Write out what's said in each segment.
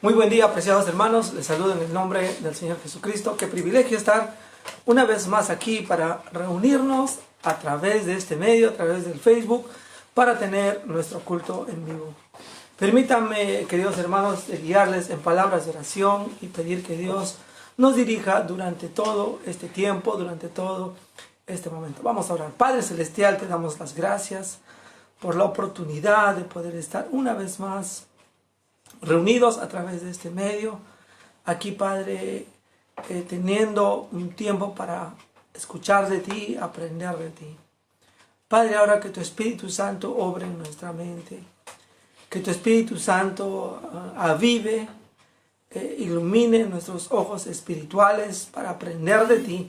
Muy buen día, apreciados hermanos. Les saludo en el nombre del Señor Jesucristo. Qué privilegio estar una vez más aquí para reunirnos a través de este medio, a través del Facebook, para tener nuestro culto en vivo. Permítanme, queridos hermanos, guiarles en palabras de oración y pedir que Dios nos dirija durante todo este tiempo, durante todo este momento. Vamos a orar. Padre Celestial, te damos las gracias por la oportunidad de poder estar una vez más reunidos a través de este medio. Aquí, Padre, teniendo un tiempo para escuchar de ti, aprender de ti. Padre, ahora que tu Espíritu Santo obre en nuestra mente, que tu Espíritu Santo avive, ilumine nuestros ojos espirituales para aprender de ti,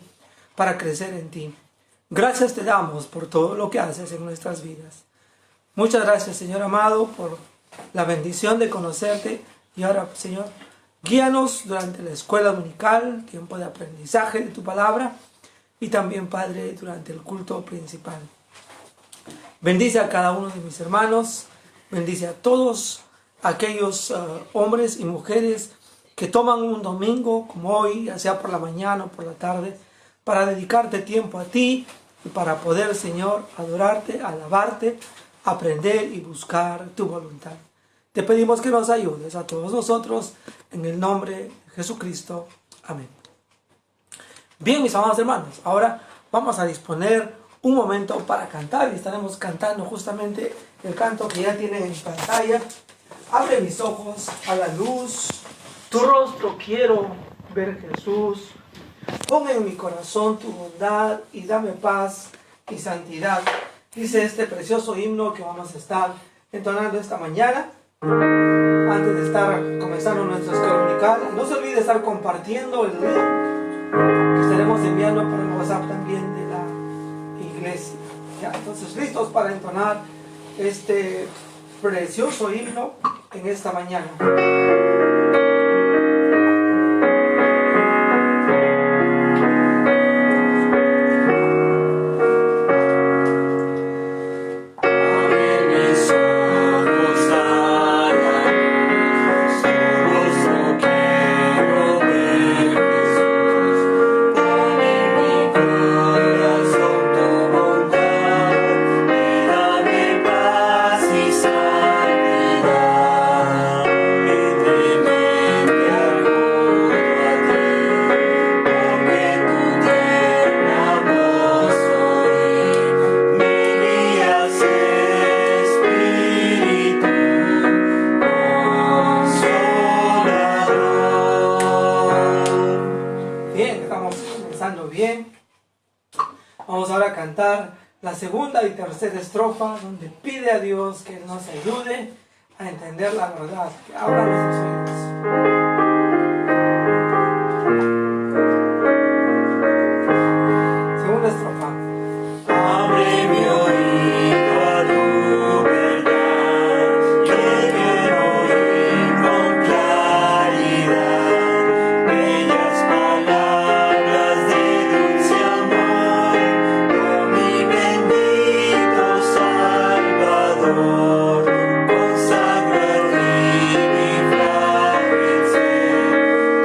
para crecer en ti. Gracias te damos por todo lo que haces en nuestras vidas. Muchas gracias, Señor amado, por la bendición de conocerte. Y ahora, Señor, guíanos durante la escuela dominical, tiempo de aprendizaje de tu palabra, y también, Padre, durante el culto principal. Bendice a cada uno de mis hermanos, bendice a todos aquellos hombres y mujeres que toman un domingo como hoy, ya sea por la mañana o por la tarde, para dedicarte tiempo a ti y para poder, Señor, adorarte, alabarte, aprender y buscar tu voluntad. Te pedimos que nos ayudes a todos nosotros en el nombre de Jesucristo. Amén. Bien, mis amados hermanos, ahora vamos a disponer un momento para cantar y estaremos cantando justamente el canto que ya tienen en pantalla. Abre mis ojos a la luz, tu rostro quiero ver, Jesús. Pon en mi corazón tu bondad y dame paz y santidad. Dice este precioso himno que vamos a estar entonando esta mañana. Antes de estar comenzando nuestra escuela dominical, no se olvide estar compartiendo el link que estaremos enviando por el WhatsApp también de la iglesia. Ya, entonces, listos para entonar este precioso himno en esta mañana. La segunda y tercera estrofa, donde pide a Dios que nos ayude a entender la verdad, que abra nuestros oídos. Segunda estrofa. Abre mi oído a tu verdad, que quiero oír con claridad bellas palabras de dulce amor. Oh, mi bendito Salvador, consagro a ti mi frágil ser,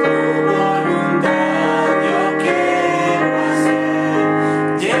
tu voluntad yo quiero hacer.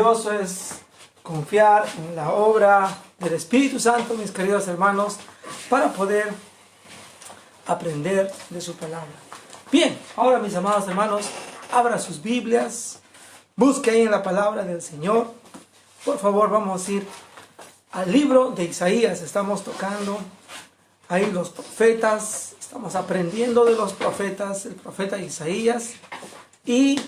maravilloso es confiar en la obra del Espíritu Santo, mis queridos hermanos, para poder aprender de su palabra. Bien, ahora mis amados hermanos, abra sus Biblias, busque ahí en la palabra del Señor. Por favor, vamos a ir al libro de Isaías. Estamos tocando ahí los profetas, estamos aprendiendo de los profetas, el profeta Isaías. Y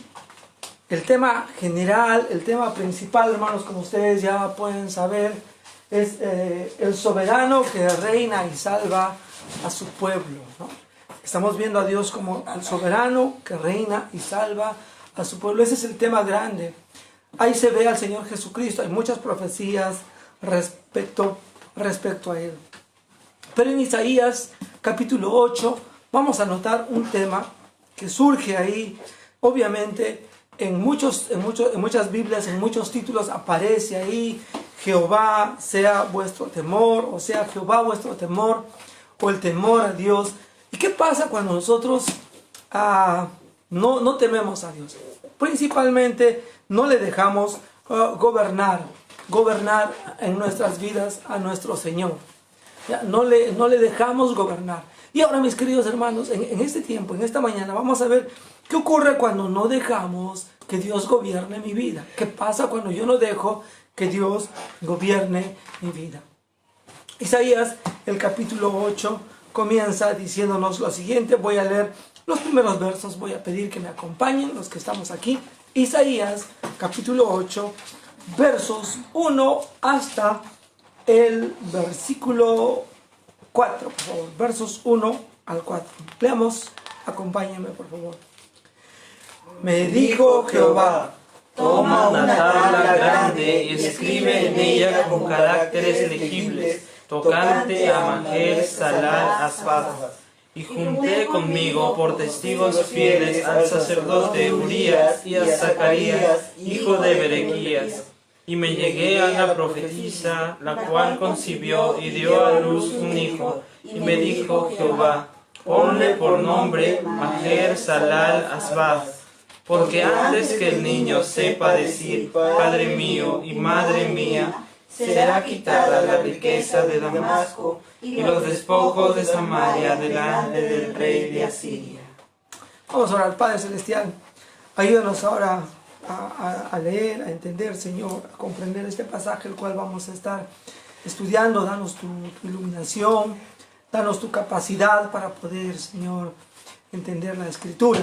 el tema general, el tema principal, hermanos, como ustedes ya pueden saber, es el soberano que reina y salva a su pueblo, ¿no? Estamos viendo a Dios como el soberano que reina y salva a su pueblo. Ese es el tema grande. Ahí se ve al Señor Jesucristo. Hay muchas profecías respecto a Él. Pero en Isaías capítulo 8 vamos a notar un tema que surge ahí. Obviamente en muchas Biblias, en muchos títulos aparece ahí: Jehová sea vuestro temor, o sea, Jehová vuestro temor, o el temor a Dios. ¿Y qué pasa cuando nosotros no tememos a Dios? Principalmente no le dejamos gobernar en nuestras vidas a nuestro Señor. ¿Ya? No le dejamos gobernar. Y ahora, mis queridos hermanos, en este tiempo, en esta mañana, vamos a ver qué ocurre cuando no dejamos que Dios gobierne mi vida. ¿Qué pasa cuando yo no dejo que Dios gobierne mi vida? Isaías, el capítulo 8, comienza diciéndonos lo siguiente. Voy a leer los primeros versos, voy a pedir que me acompañen los que estamos aquí. Isaías, capítulo 8, versos 1 hasta el versículo 4, por favor. Versos 1 al 4. Leamos, acompáñenme, por favor. Me dijo Jehová: Toma una tabla grande y escribe en ella con caracteres legibles, tocante a Maher Salal Asbaz. Y junté conmigo por testigos fieles al sacerdote Urías y a Zacarías, hijo de Berequías. Y me llegué a la profetisa, la cual concibió y dio a luz un hijo. Y me dijo Jehová: ponle por nombre Maher Salal Asbaz. Porque antes que el niño sepa decir Padre mío y Madre mía, será quitada la riqueza de Damasco y los despojos de Samaria delante del rey de Asiria. Vamos a orar. Padre Celestial, ayúdanos ahora a leer, a entender, Señor, a comprender este pasaje el cual vamos a estar estudiando. Danos tu iluminación, danos tu capacidad para poder, Señor, entender la Escritura.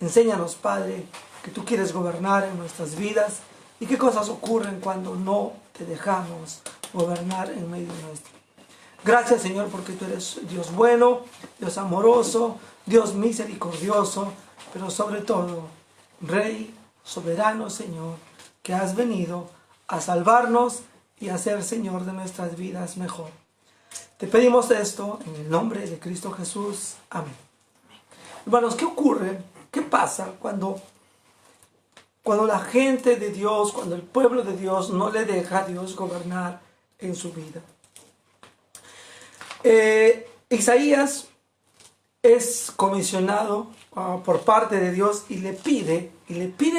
Enséñanos, Padre, que tú quieres gobernar en nuestras vidas y qué cosas ocurren cuando no te dejamos gobernar en medio nuestro. Gracias, Señor, porque tú eres Dios bueno, Dios amoroso, Dios misericordioso, pero sobre todo, Rey soberano, Señor, que has venido a salvarnos y a ser Señor de nuestras vidas mejor. Te pedimos esto en el nombre de Cristo Jesús. Amén. Hermanos, ¿qué ocurre? ¿Qué pasa cuando la gente de Dios, cuando el pueblo de Dios no le deja a Dios gobernar en su vida? Isaías es comisionado por parte de Dios y le pide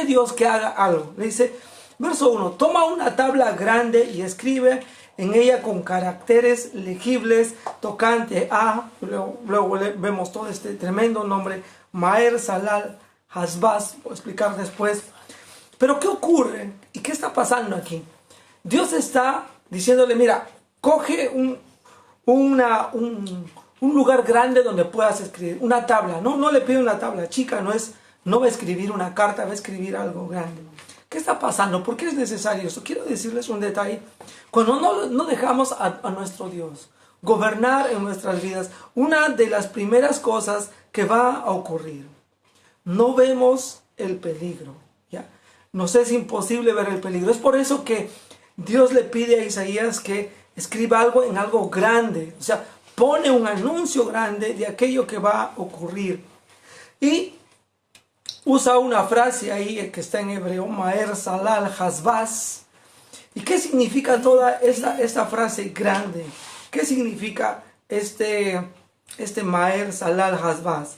a Dios que haga algo. Le dice, verso 1, toma una tabla grande y escribe en ella con caracteres legibles tocante a, luego vemos todo este tremendo nombre, Maher Salal Asbaz, voy a explicar después. Pero ¿qué ocurre? ¿Y qué está pasando aquí? Dios está diciéndole, mira, coge un lugar grande donde puedas escribir, una tabla. No le pide una tabla chica, no va a escribir una carta, va a escribir algo grande. ¿Qué está pasando? ¿Por qué es necesario eso? Quiero decirles un detalle. Cuando no dejamos a nuestro Dios gobernar en nuestras vidas, una de las primeras cosas que va a ocurrir, no vemos el peligro, ¿ya? Nos es imposible ver el peligro. Es por eso que Dios le pide a Isaías que escriba algo en algo grande, o sea, pone un anuncio grande de aquello que va a ocurrir. Y usa una frase ahí que está en hebreo, Maher Salal Asbaz. ¿Y qué significa toda esta frase grande? ¿Qué significa este Maher Salal Asbaz?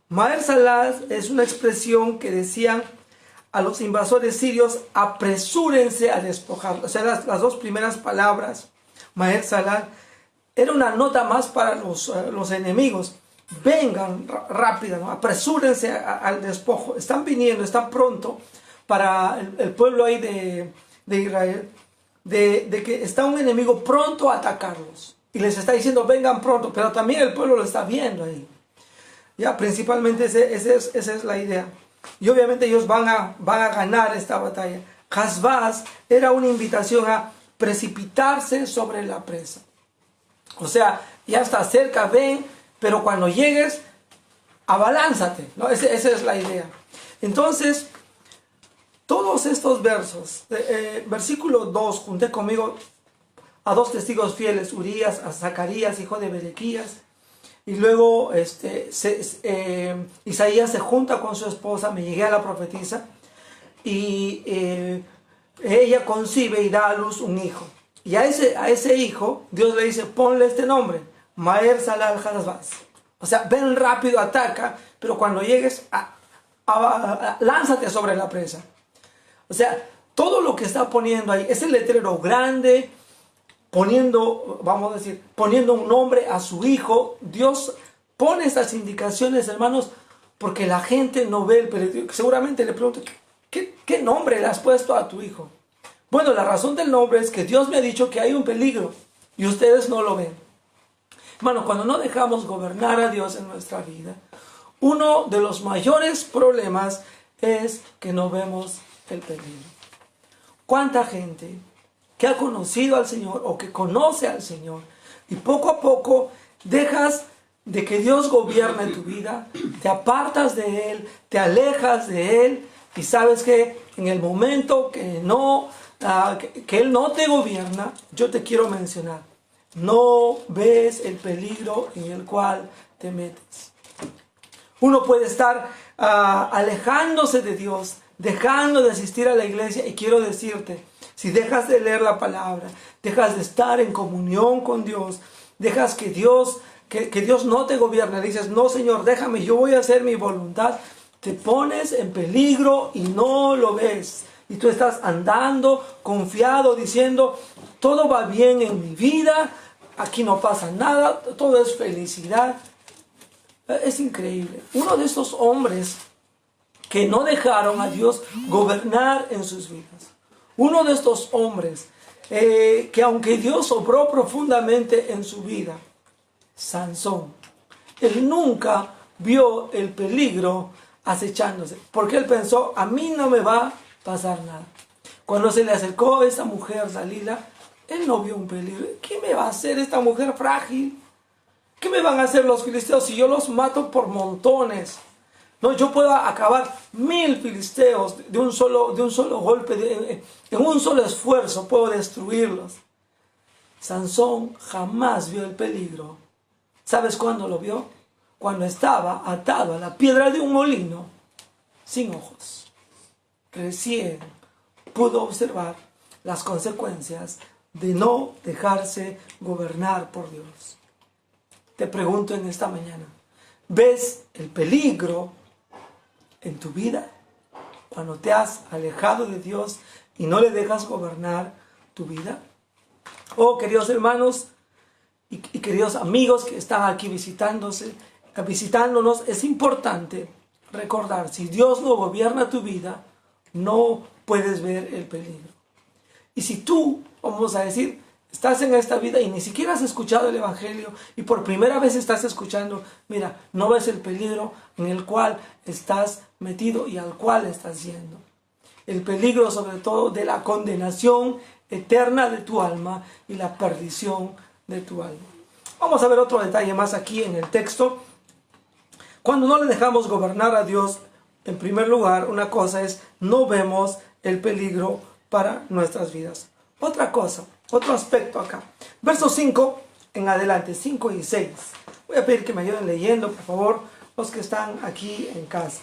Maher Salal es una expresión que decían a los invasores sirios, apresúrense a despojarlos. O sea, las dos primeras palabras, Maher Salal, era una nota más para los enemigos. Vengan rápido, ¿no? Apresúrense al despojo. Están viniendo, están pronto para el pueblo ahí de Israel, de que está un enemigo pronto a atacarlos. Y les está diciendo, vengan pronto, pero también el pueblo lo está viendo ahí. Ya, principalmente esa es la idea. Y obviamente ellos van a ganar esta batalla. Hasbaz era una invitación a precipitarse sobre la presa. O sea, ya está cerca, ven, pero cuando llegues, abalánzate, ¿no? Esa es la idea. Entonces, todos estos versos, versículo 2, junté conmigo a dos testigos fieles, Urías, a Zacarías, hijo de Berequías, y luego Isaías se junta con su esposa, me llegué a la profetisa, y ella concibe y da a luz un hijo. Y a ese hijo, Dios le dice, ponle este nombre, Maher Salal Hasbaz. O sea, ven rápido, ataca, pero cuando llegues, lánzate sobre la presa. O sea, todo lo que está poniendo ahí, ese letrero grande, poniendo un nombre a su hijo. Dios pone estas indicaciones, hermanos, porque la gente no ve el peligro. Seguramente le pregunto, ¿qué nombre le has puesto a tu hijo? Bueno, la razón del nombre es que Dios me ha dicho que hay un peligro y ustedes no lo ven. Hermano, cuando no dejamos gobernar a Dios en nuestra vida, uno de los mayores problemas es que no vemos el peligro. ¿Cuánta gente que ha conocido al Señor o que conoce al Señor y poco a poco dejas de que Dios gobierne tu vida, te apartas de Él, te alejas de Él y sabes que en el momento que Él no te gobierna, yo te quiero mencionar, no ves el peligro en el cual te metes. Uno puede estar alejándose de Dios, dejando de asistir a la iglesia, y quiero decirte, si dejas de leer la palabra, dejas de estar en comunión con Dios, dejas que Dios no te gobierne, dices, no Señor, déjame, yo voy a hacer mi voluntad, te pones en peligro y no lo ves. Y tú estás andando confiado, diciendo, todo va bien en mi vida, aquí no pasa nada, todo es felicidad. Es increíble. Uno de estos hombres que no dejaron a Dios gobernar en sus vidas. Uno de estos hombres que aunque Dios obró profundamente en su vida, Sansón, él nunca vio el peligro acechándose, porque él pensó, a mí no me va a pasar nada. Cuando se le acercó esa mujer, Dalila, él no vio un peligro. ¿Qué me va a hacer esta mujer frágil? ¿Qué me van a hacer los filisteos si yo los mato por montones? No, yo puedo acabar 1000 filisteos de un solo golpe, en un solo esfuerzo puedo destruirlos. Sansón jamás vio el peligro. ¿Sabes cuándo lo vio? Cuando estaba atado a la piedra de un molino, sin ojos. Recién pudo observar las consecuencias de no dejarse gobernar por Dios. Te pregunto en esta mañana, ¿ves el peligro en tu vida cuando te has alejado de Dios y no le dejas gobernar tu vida? Oh, queridos hermanos y queridos amigos que están aquí visitándonos, es importante recordar, si Dios no gobierna tu vida, no puedes ver el peligro. Y si tú, vamos a decir, estás en esta vida y ni siquiera has escuchado el Evangelio y por primera vez estás escuchando, mira, no ves el peligro en el cual estás metido y al cual estás yendo. El peligro sobre todo de la condenación eterna de tu alma y la perdición de tu alma. Vamos a ver otro detalle más aquí en el texto. Cuando no le dejamos gobernar a Dios, en primer lugar, una cosa es, no vemos el peligro para nuestras vidas. Otra cosa, otro aspecto acá. Versos 5 en adelante, 5 y 6. Voy a pedir que me ayuden leyendo, por favor, los que están aquí en casa.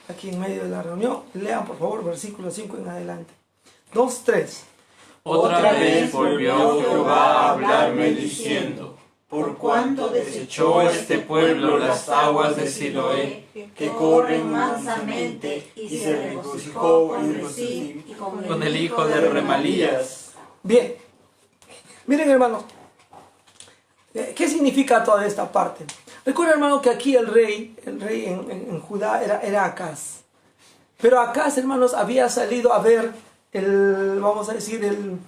Aquí en medio de la reunión, lean por favor versículo 5 en adelante. 2, 3. Otra vez volvió Jehová a hablarme diciendo, por cuanto desechó este pueblo las aguas de Siloé, que corren mansamente, y se regocijó en Rezín con el hijo de Remalías. Bien, miren hermanos, ¿qué significa toda esta parte? Recuerden hermano que aquí el rey en Judá era Acaz. Pero Acaz, hermanos, había salido a ver vamos a decir,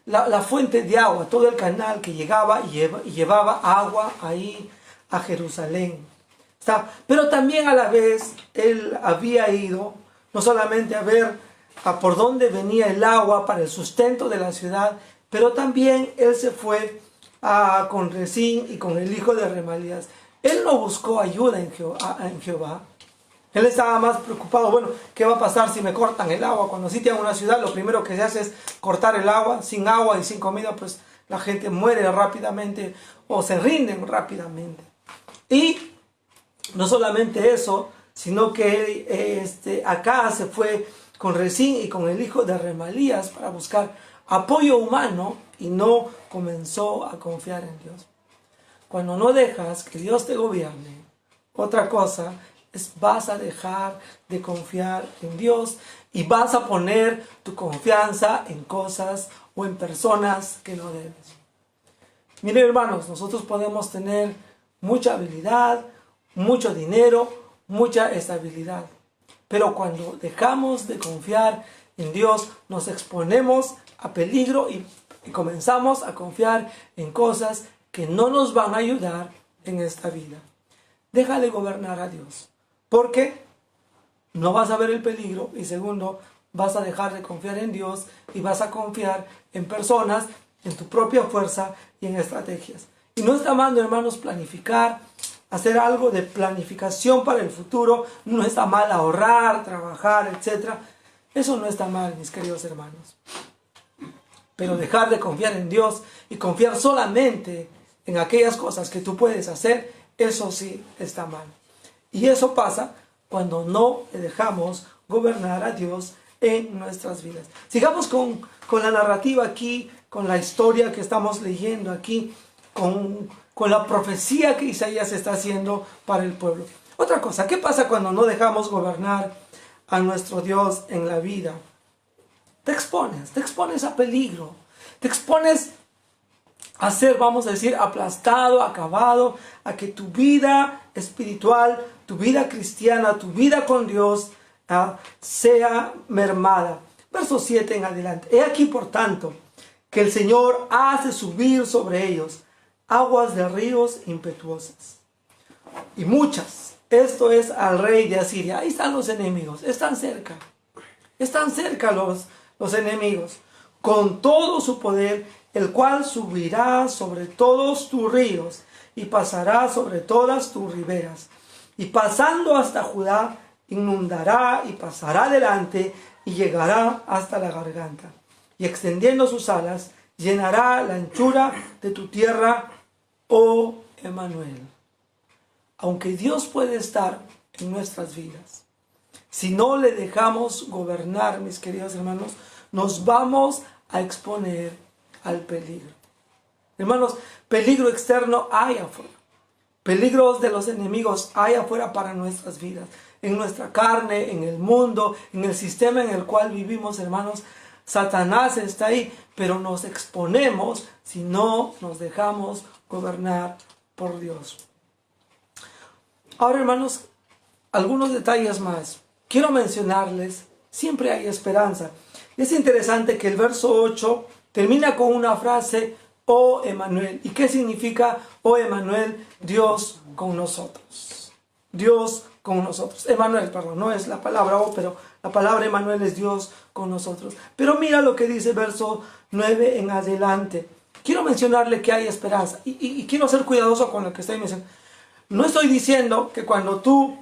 la fuente de agua, todo el canal que llegaba y llevaba agua ahí a Jerusalén. Pero también a la vez él había ido no solamente a ver por dónde venía el agua para el sustento de la ciudad, pero también él se fue con Rezín y con el hijo de Remalías. Él no buscó ayuda en Jehová. Él estaba más preocupado, bueno, ¿qué va a pasar si me cortan el agua? Cuando sitian una ciudad, lo primero que se hace es cortar el agua. Sin agua y sin comida, pues la gente muere rápidamente o se rinden rápidamente. Y no solamente eso, sino que acá se fue con Rezín y con el hijo de Remalías para buscar apoyo humano y no comenzó a confiar en Dios. Cuando no dejas que Dios te gobierne, otra cosa vas a dejar de confiar en Dios y vas a poner tu confianza en cosas o en personas que no debes. Miren hermanos, nosotros podemos tener mucha habilidad, mucho dinero, mucha estabilidad, pero cuando dejamos de confiar en Dios nos exponemos a peligro y comenzamos a confiar en cosas que no nos van a ayudar en esta vida. Déjale gobernar a Dios. Porque no vas a ver el peligro y segundo, vas a dejar de confiar en Dios y vas a confiar en personas, en tu propia fuerza y en estrategias. Y no está mal, hermanos, planificar, hacer algo de planificación para el futuro. No está mal ahorrar, trabajar, etc. Eso no está mal, mis queridos hermanos. Pero dejar de confiar en Dios y confiar solamente en aquellas cosas que tú puedes hacer, eso sí está mal. Y eso pasa cuando no le dejamos gobernar a Dios en nuestras vidas. Sigamos con la narrativa aquí, con la historia que estamos leyendo aquí, con la profecía que Isaías está haciendo para el pueblo. Otra cosa, ¿qué pasa cuando no dejamos gobernar a nuestro Dios en la vida? Te expones a peligro, te expones a ser, vamos a decir, aplastado, acabado, a que tu vida espiritual, tu vida cristiana, tu vida con Dios sea mermada. Verso 7 en adelante. He aquí, por tanto, que el Señor hace subir sobre ellos aguas de ríos impetuosas. Y muchas. Esto es al rey de Asiria. Ahí están los enemigos. Están cerca. Están cerca los enemigos. Con todo su poder, el cual subirá sobre todos tus ríos y pasará sobre todas tus riberas. Y pasando hasta Judá, inundará y pasará delante y llegará hasta la garganta. Y extendiendo sus alas, llenará la anchura de tu tierra, oh Emmanuel. Aunque Dios puede estar en nuestras vidas, si no le dejamos gobernar, mis queridos hermanos, nos vamos a exponer al peligro. Hermanos, peligro externo hay afuera. Peligros de los enemigos hay afuera para nuestras vidas. En nuestra carne, en el mundo, en el sistema en el cual vivimos, hermanos. Satanás está ahí, pero nos exponemos si no nos dejamos gobernar por Dios. Ahora, hermanos, algunos detalles más. Quiero mencionarles, siempre hay esperanza. Es interesante que el verso 8 termina con una frase, oh Emmanuel. ¿Y qué significa, oh Emmanuel? Dios con nosotros. Dios con nosotros. Emmanuel, perdón, no es la palabra oh, pero la palabra Emmanuel es Dios con nosotros. Pero mira lo que dice verso 9 en adelante. Quiero mencionarle que hay esperanza. Y quiero ser cuidadoso con lo que estoy mencionando. No estoy diciendo que cuando tú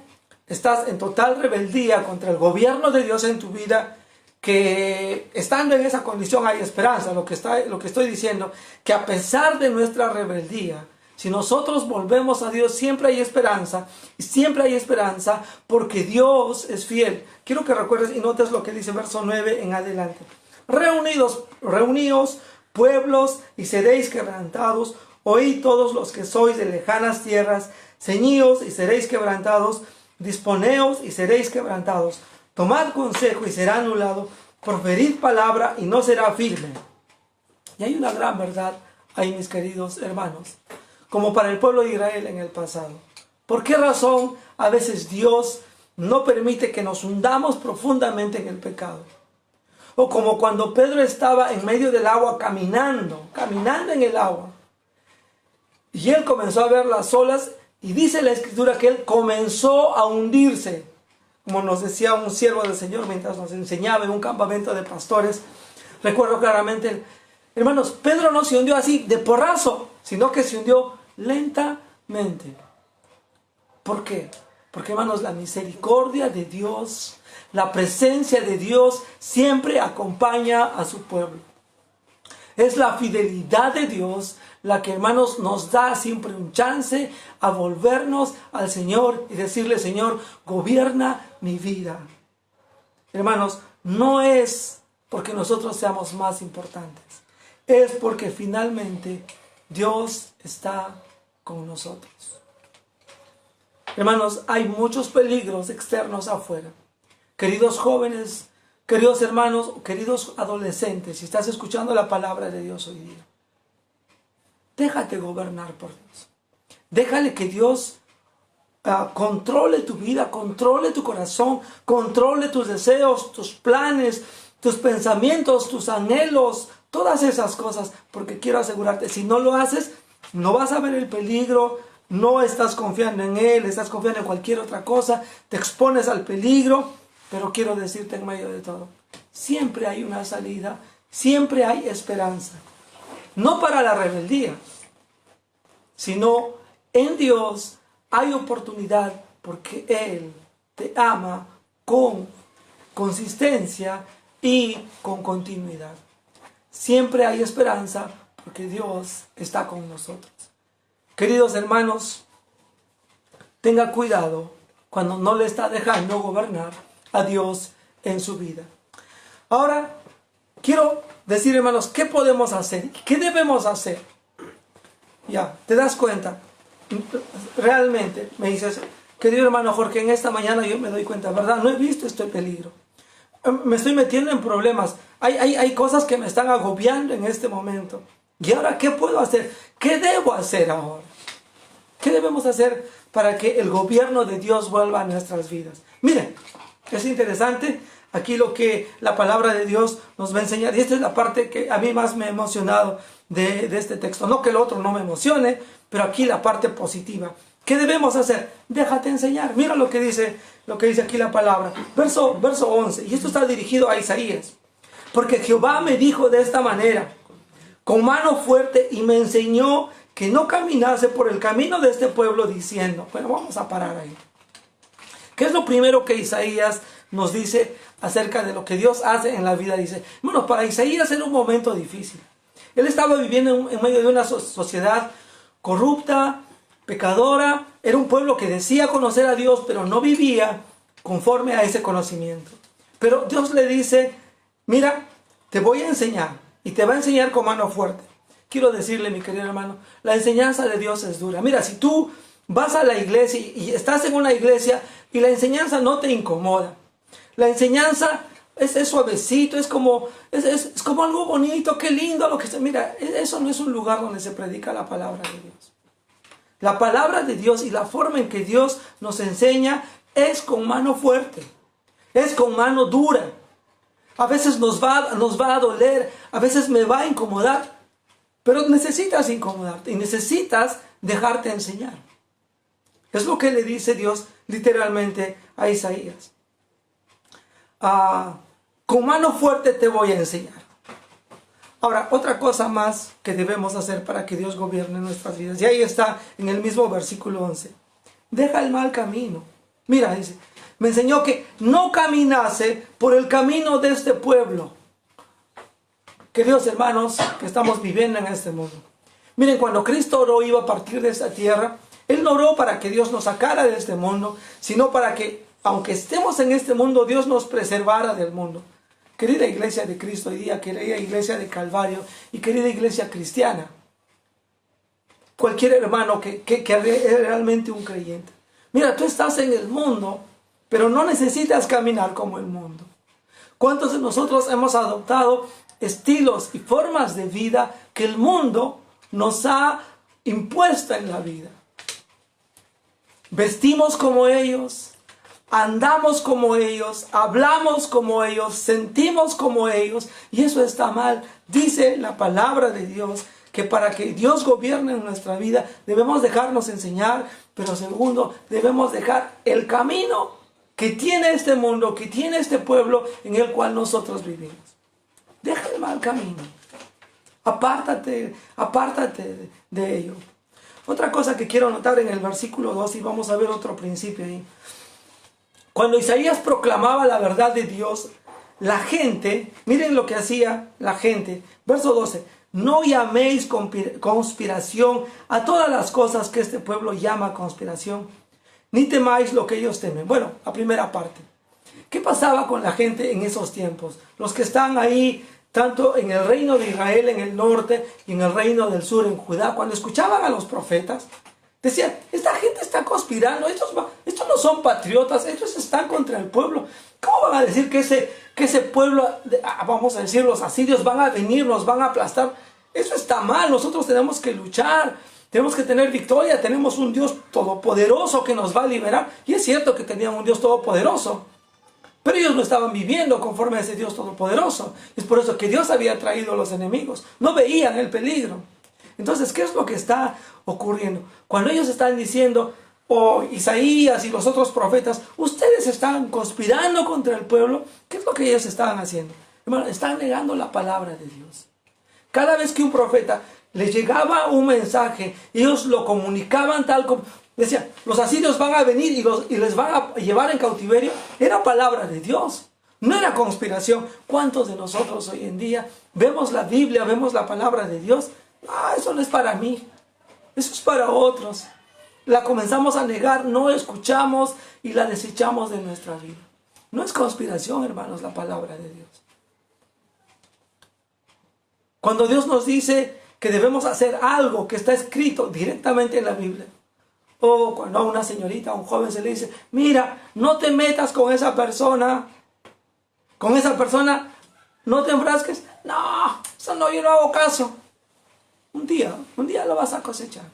estás en total rebeldía contra el gobierno de Dios en tu vida, que estando en esa condición hay esperanza. Lo que estoy diciendo, que a pesar de nuestra rebeldía, si nosotros volvemos a Dios, siempre hay esperanza. Y siempre hay esperanza porque Dios es fiel. Quiero que recuerdes y notes lo que dice verso 9 en adelante. Reuníos pueblos y seréis quebrantados, Oíd todos los que sois de lejanas tierras, ceñíos y seréis quebrantados, disponeos y seréis quebrantados. Tomad consejo y será anulado, proferid palabra y no será firme. Y hay una gran verdad ahí, mis queridos hermanos, como para el pueblo de Israel en el pasado. ¿Por qué razón a veces Dios no permite que nos hundamos profundamente en el pecado? O como cuando Pedro estaba en medio del agua caminando en el agua. Y él comenzó a ver las olas y dice la Escritura que él comenzó a hundirse. Como nos decía un siervo del Señor mientras nos enseñaba en un campamento de pastores. Recuerdo claramente, hermanos, Pedro no se hundió así de porrazo, sino que se hundió lentamente. ¿Por qué? Porque, hermanos, la misericordia de Dios, la presencia de Dios siempre acompaña a su pueblo. Es la fidelidad de Dios la que, hermanos, nos da siempre un chance a volvernos al Señor y decirle: Señor, gobierna mi vida. Hermanos, no es porque nosotros seamos más importantes, es porque finalmente Dios está con nosotros. Hermanos, hay muchos peligros externos afuera. Queridos jóvenes, queridos hermanos, queridos adolescentes, si estás escuchando la palabra de Dios hoy día, déjate gobernar por Dios. Déjale que Dios controle tu vida, controle tu corazón, controle tus deseos, tus planes, tus pensamientos, tus anhelos, todas esas cosas. Porque quiero asegurarte, si no lo haces, no vas a ver el peligro, no estás confiando en Él, estás confiando en cualquier otra cosa, te expones al peligro. Pero quiero decirte en medio de todo, siempre hay una salida, siempre hay esperanza. No para la rebeldía, sino en Dios hay oportunidad porque Él te ama con consistencia y con continuidad. Siempre hay esperanza porque Dios está con nosotros. Queridos hermanos, tenga cuidado cuando no le está dejando gobernar a Dios en su vida. Ahora, quiero decir, hermanos, ¿qué podemos hacer? ¿Qué debemos hacer? Ya, ¿te das cuenta? Realmente, me dices, querido hermano Jorge, en esta mañana yo me doy cuenta, ¿verdad? No he visto este peligro. Me estoy metiendo en problemas. Hay cosas que me están agobiando en este momento. ¿Y ahora qué puedo hacer? ¿Qué debo hacer ahora? ¿Qué debemos hacer para que el gobierno de Dios vuelva a nuestras vidas? Miren, es interesante aquí lo que la palabra de Dios nos va a enseñar. Y esta es la parte que a mí más me ha emocionado de este texto. No que el otro no me emocione, pero aquí la parte positiva. ¿Qué debemos hacer? Déjate enseñar. Mira lo que dice aquí la palabra. Verso 11. Y esto está dirigido a Isaías. Porque Jehová me dijo de esta manera, con mano fuerte, y me enseñó que no caminase por el camino de este pueblo, diciendo. Bueno, vamos a parar ahí. ¿Qué es lo primero que Isaías nos dice acerca de lo que Dios hace en la vida? Dice, bueno, para Isaías era un momento difícil. Él estaba viviendo en medio de una sociedad corrupta, pecadora. Era un pueblo que decía conocer a Dios, pero no vivía conforme a ese conocimiento. Pero Dios le dice, mira, te voy a enseñar, y te va a enseñar con mano fuerte. Quiero decirle, mi querido hermano, la enseñanza de Dios es dura. Mira, si tú vas a la iglesia y estás en una iglesia y la enseñanza no te incomoda, la enseñanza es suavecito, es como algo bonito, qué lindo lo que se mira. Eso no es un lugar donde se predica la palabra de Dios. La palabra de Dios y la forma en que Dios nos enseña es con mano fuerte, es con mano dura. A veces nos va a doler, a veces me va a incomodar, pero necesitas incomodarte y necesitas dejarte enseñar. Es lo que le dice Dios literalmente a Isaías. Con mano fuerte te voy a enseñar. Ahora, otra cosa más que debemos hacer para que Dios gobierne nuestras vidas. Y ahí está en el mismo versículo 11. Deja el mal camino. Mira, dice, me enseñó que no caminase por el camino de este pueblo. Queridos hermanos, que estamos viviendo en este mundo. Miren, cuando Cristo oró iba a partir de esta tierra, Él no oró para que Dios nos sacara de este mundo, sino para que, aunque estemos en este mundo, Dios nos preservara del mundo. Querida iglesia de Cristo hoy día, querida iglesia de Calvario y querida iglesia cristiana, cualquier hermano que es realmente un creyente. Mira, tú estás en el mundo, pero no necesitas caminar como el mundo. ¿Cuántos de nosotros hemos adoptado estilos y formas de vida que el mundo nos ha impuesto en la vida? Vestimos como ellos, andamos como ellos, hablamos como ellos, sentimos como ellos, y eso está mal. Dice la palabra de Dios que para que Dios gobierne en nuestra vida debemos dejarnos enseñar, pero segundo, debemos dejar el camino que tiene este mundo, que tiene este pueblo en el cual nosotros vivimos. Deja el mal camino. Apártate de ello. Otra cosa que quiero notar en el versículo 2, y vamos a ver otro principio ahí. Cuando Isaías proclamaba la verdad de Dios, la gente, miren lo que hacía la gente. Verso 12, no llaméis conspiración a todas las cosas que este pueblo llama conspiración, ni temáis lo que ellos temen. Bueno, la primera parte. ¿Qué pasaba con la gente en esos tiempos? Los que están ahí, tanto en el reino de Israel en el norte y en el reino del sur en Judá, cuando escuchaban a los profetas, decían, esta gente está conspirando, estos no son patriotas, estos están contra el pueblo. ¿Cómo van a decir que ese pueblo, vamos a decir, los asirios van a venir, nos van a aplastar? Eso está mal, nosotros tenemos que luchar, tenemos que tener victoria, tenemos un Dios todopoderoso que nos va a liberar. Y es cierto que tenían un Dios todopoderoso, pero ellos no estaban viviendo conforme a ese Dios todopoderoso. Es por eso que Dios había traído a los enemigos. No veían el peligro. Entonces, ¿qué es lo que está ocurriendo? Cuando ellos están diciendo, Isaías y los otros profetas, ustedes están conspirando contra el pueblo, ¿qué es lo que ellos estaban haciendo? Hermano, están negando la palabra de Dios. Cada vez que un profeta les llegaba un mensaje, ellos lo comunicaban tal como... Decían, los asirios van a venir y les van a llevar en cautiverio. Era palabra de Dios, no era conspiración. ¿Cuántos de nosotros hoy en día vemos la Biblia, vemos la palabra de Dios? Eso no es para mí, eso es para otros. La comenzamos a negar, no escuchamos y la desechamos de nuestra vida. No es conspiración, hermanos, la palabra de Dios. Cuando Dios nos dice que debemos hacer algo que está escrito directamente en la Biblia, o cuando a una señorita, a un joven se le dice, mira, no te metas con esa persona no te enfrasques. No, eso no, yo no hago caso. Un día lo vas a cosechar.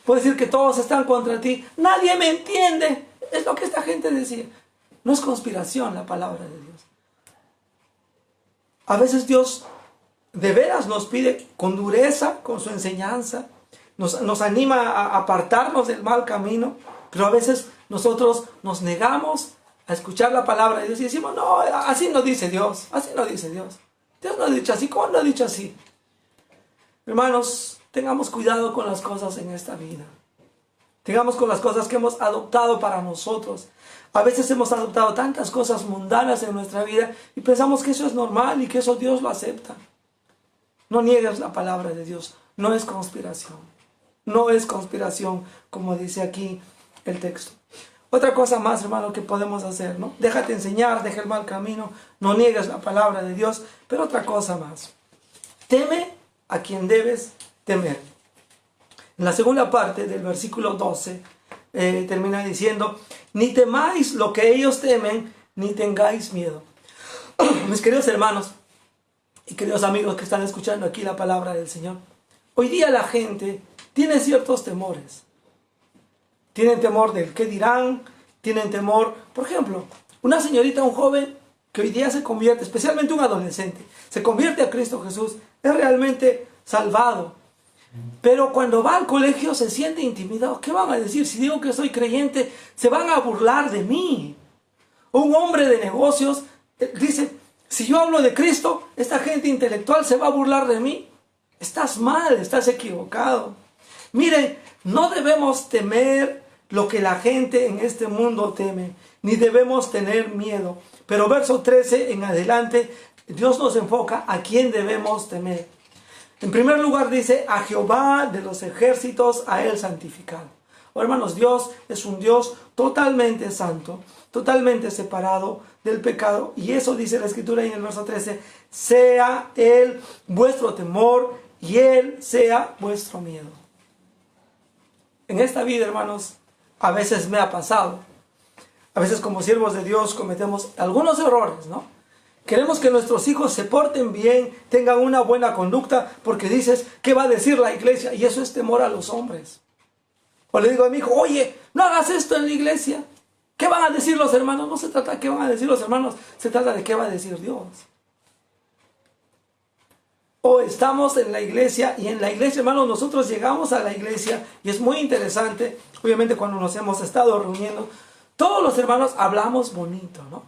Puedes decir que todos están contra ti. Nadie me entiende. Es lo que esta gente decía. No es conspiración la palabra de Dios. A veces Dios de veras nos pide con dureza, con su enseñanza. Nos anima a apartarnos del mal camino. Pero a veces nosotros nos negamos a escuchar la palabra de Dios y decimos, no, así no dice Dios. Así no dice Dios. Dios no ha dicho así. ¿Cómo no ha dicho así? Hermanos, tengamos cuidado con las cosas en esta vida. Tengamos con las cosas que hemos adoptado para nosotros. A veces hemos adoptado tantas cosas mundanas en nuestra vida y pensamos que eso es normal y que eso Dios lo acepta. No niegues la palabra de Dios. No es conspiración. No es conspiración, como dice aquí el texto. Otra cosa más, hermano, que podemos hacer, ¿no? Déjate enseñar, deja el mal camino. No niegues la palabra de Dios. Pero otra cosa más. Teme a quien debes temer. En la segunda parte del versículo 12 termina diciendo, ni temáis lo que ellos temen, ni tengáis miedo. Mis queridos hermanos y queridos amigos que están escuchando aquí la palabra del Señor, hoy día la gente tiene ciertos temores. Tienen temor del qué dirán, tienen temor, por ejemplo, una señorita, un joven que hoy día se convierte, especialmente un adolescente, se convierte a Cristo Jesús, es realmente salvado. Pero cuando va al colegio se siente intimidado. ¿Qué van a decir? Si digo que soy creyente, se van a burlar de mí. Un hombre de negocios dice, si yo hablo de Cristo, esta gente intelectual se va a burlar de mí. Estás mal, estás equivocado. Miren, no debemos temer lo que la gente en este mundo teme, ni debemos tener miedo. Pero verso 13 en adelante, Dios nos enfoca a quién debemos temer. En primer lugar dice, a Jehová de los ejércitos, a él santificado. Oh, hermanos, Dios es un Dios totalmente santo, totalmente separado del pecado. Y eso dice la Escritura en el verso 13, sea él vuestro temor y Él sea vuestro miedo. En esta vida, hermanos, a veces me ha pasado. A veces como siervos de Dios cometemos algunos errores, ¿no? Queremos que nuestros hijos se porten bien, tengan una buena conducta, porque dices, ¿qué va a decir la iglesia? Y eso es temor a los hombres. O le digo a mi hijo, oye, no hagas esto en la iglesia. ¿Qué van a decir los hermanos? No se trata de qué van a decir los hermanos, se trata de qué va a decir Dios. O estamos en la iglesia, y en la iglesia, hermanos, nosotros llegamos a la iglesia, y es muy interesante, obviamente cuando nos hemos estado reuniendo, todos los hermanos hablamos bonito, ¿no?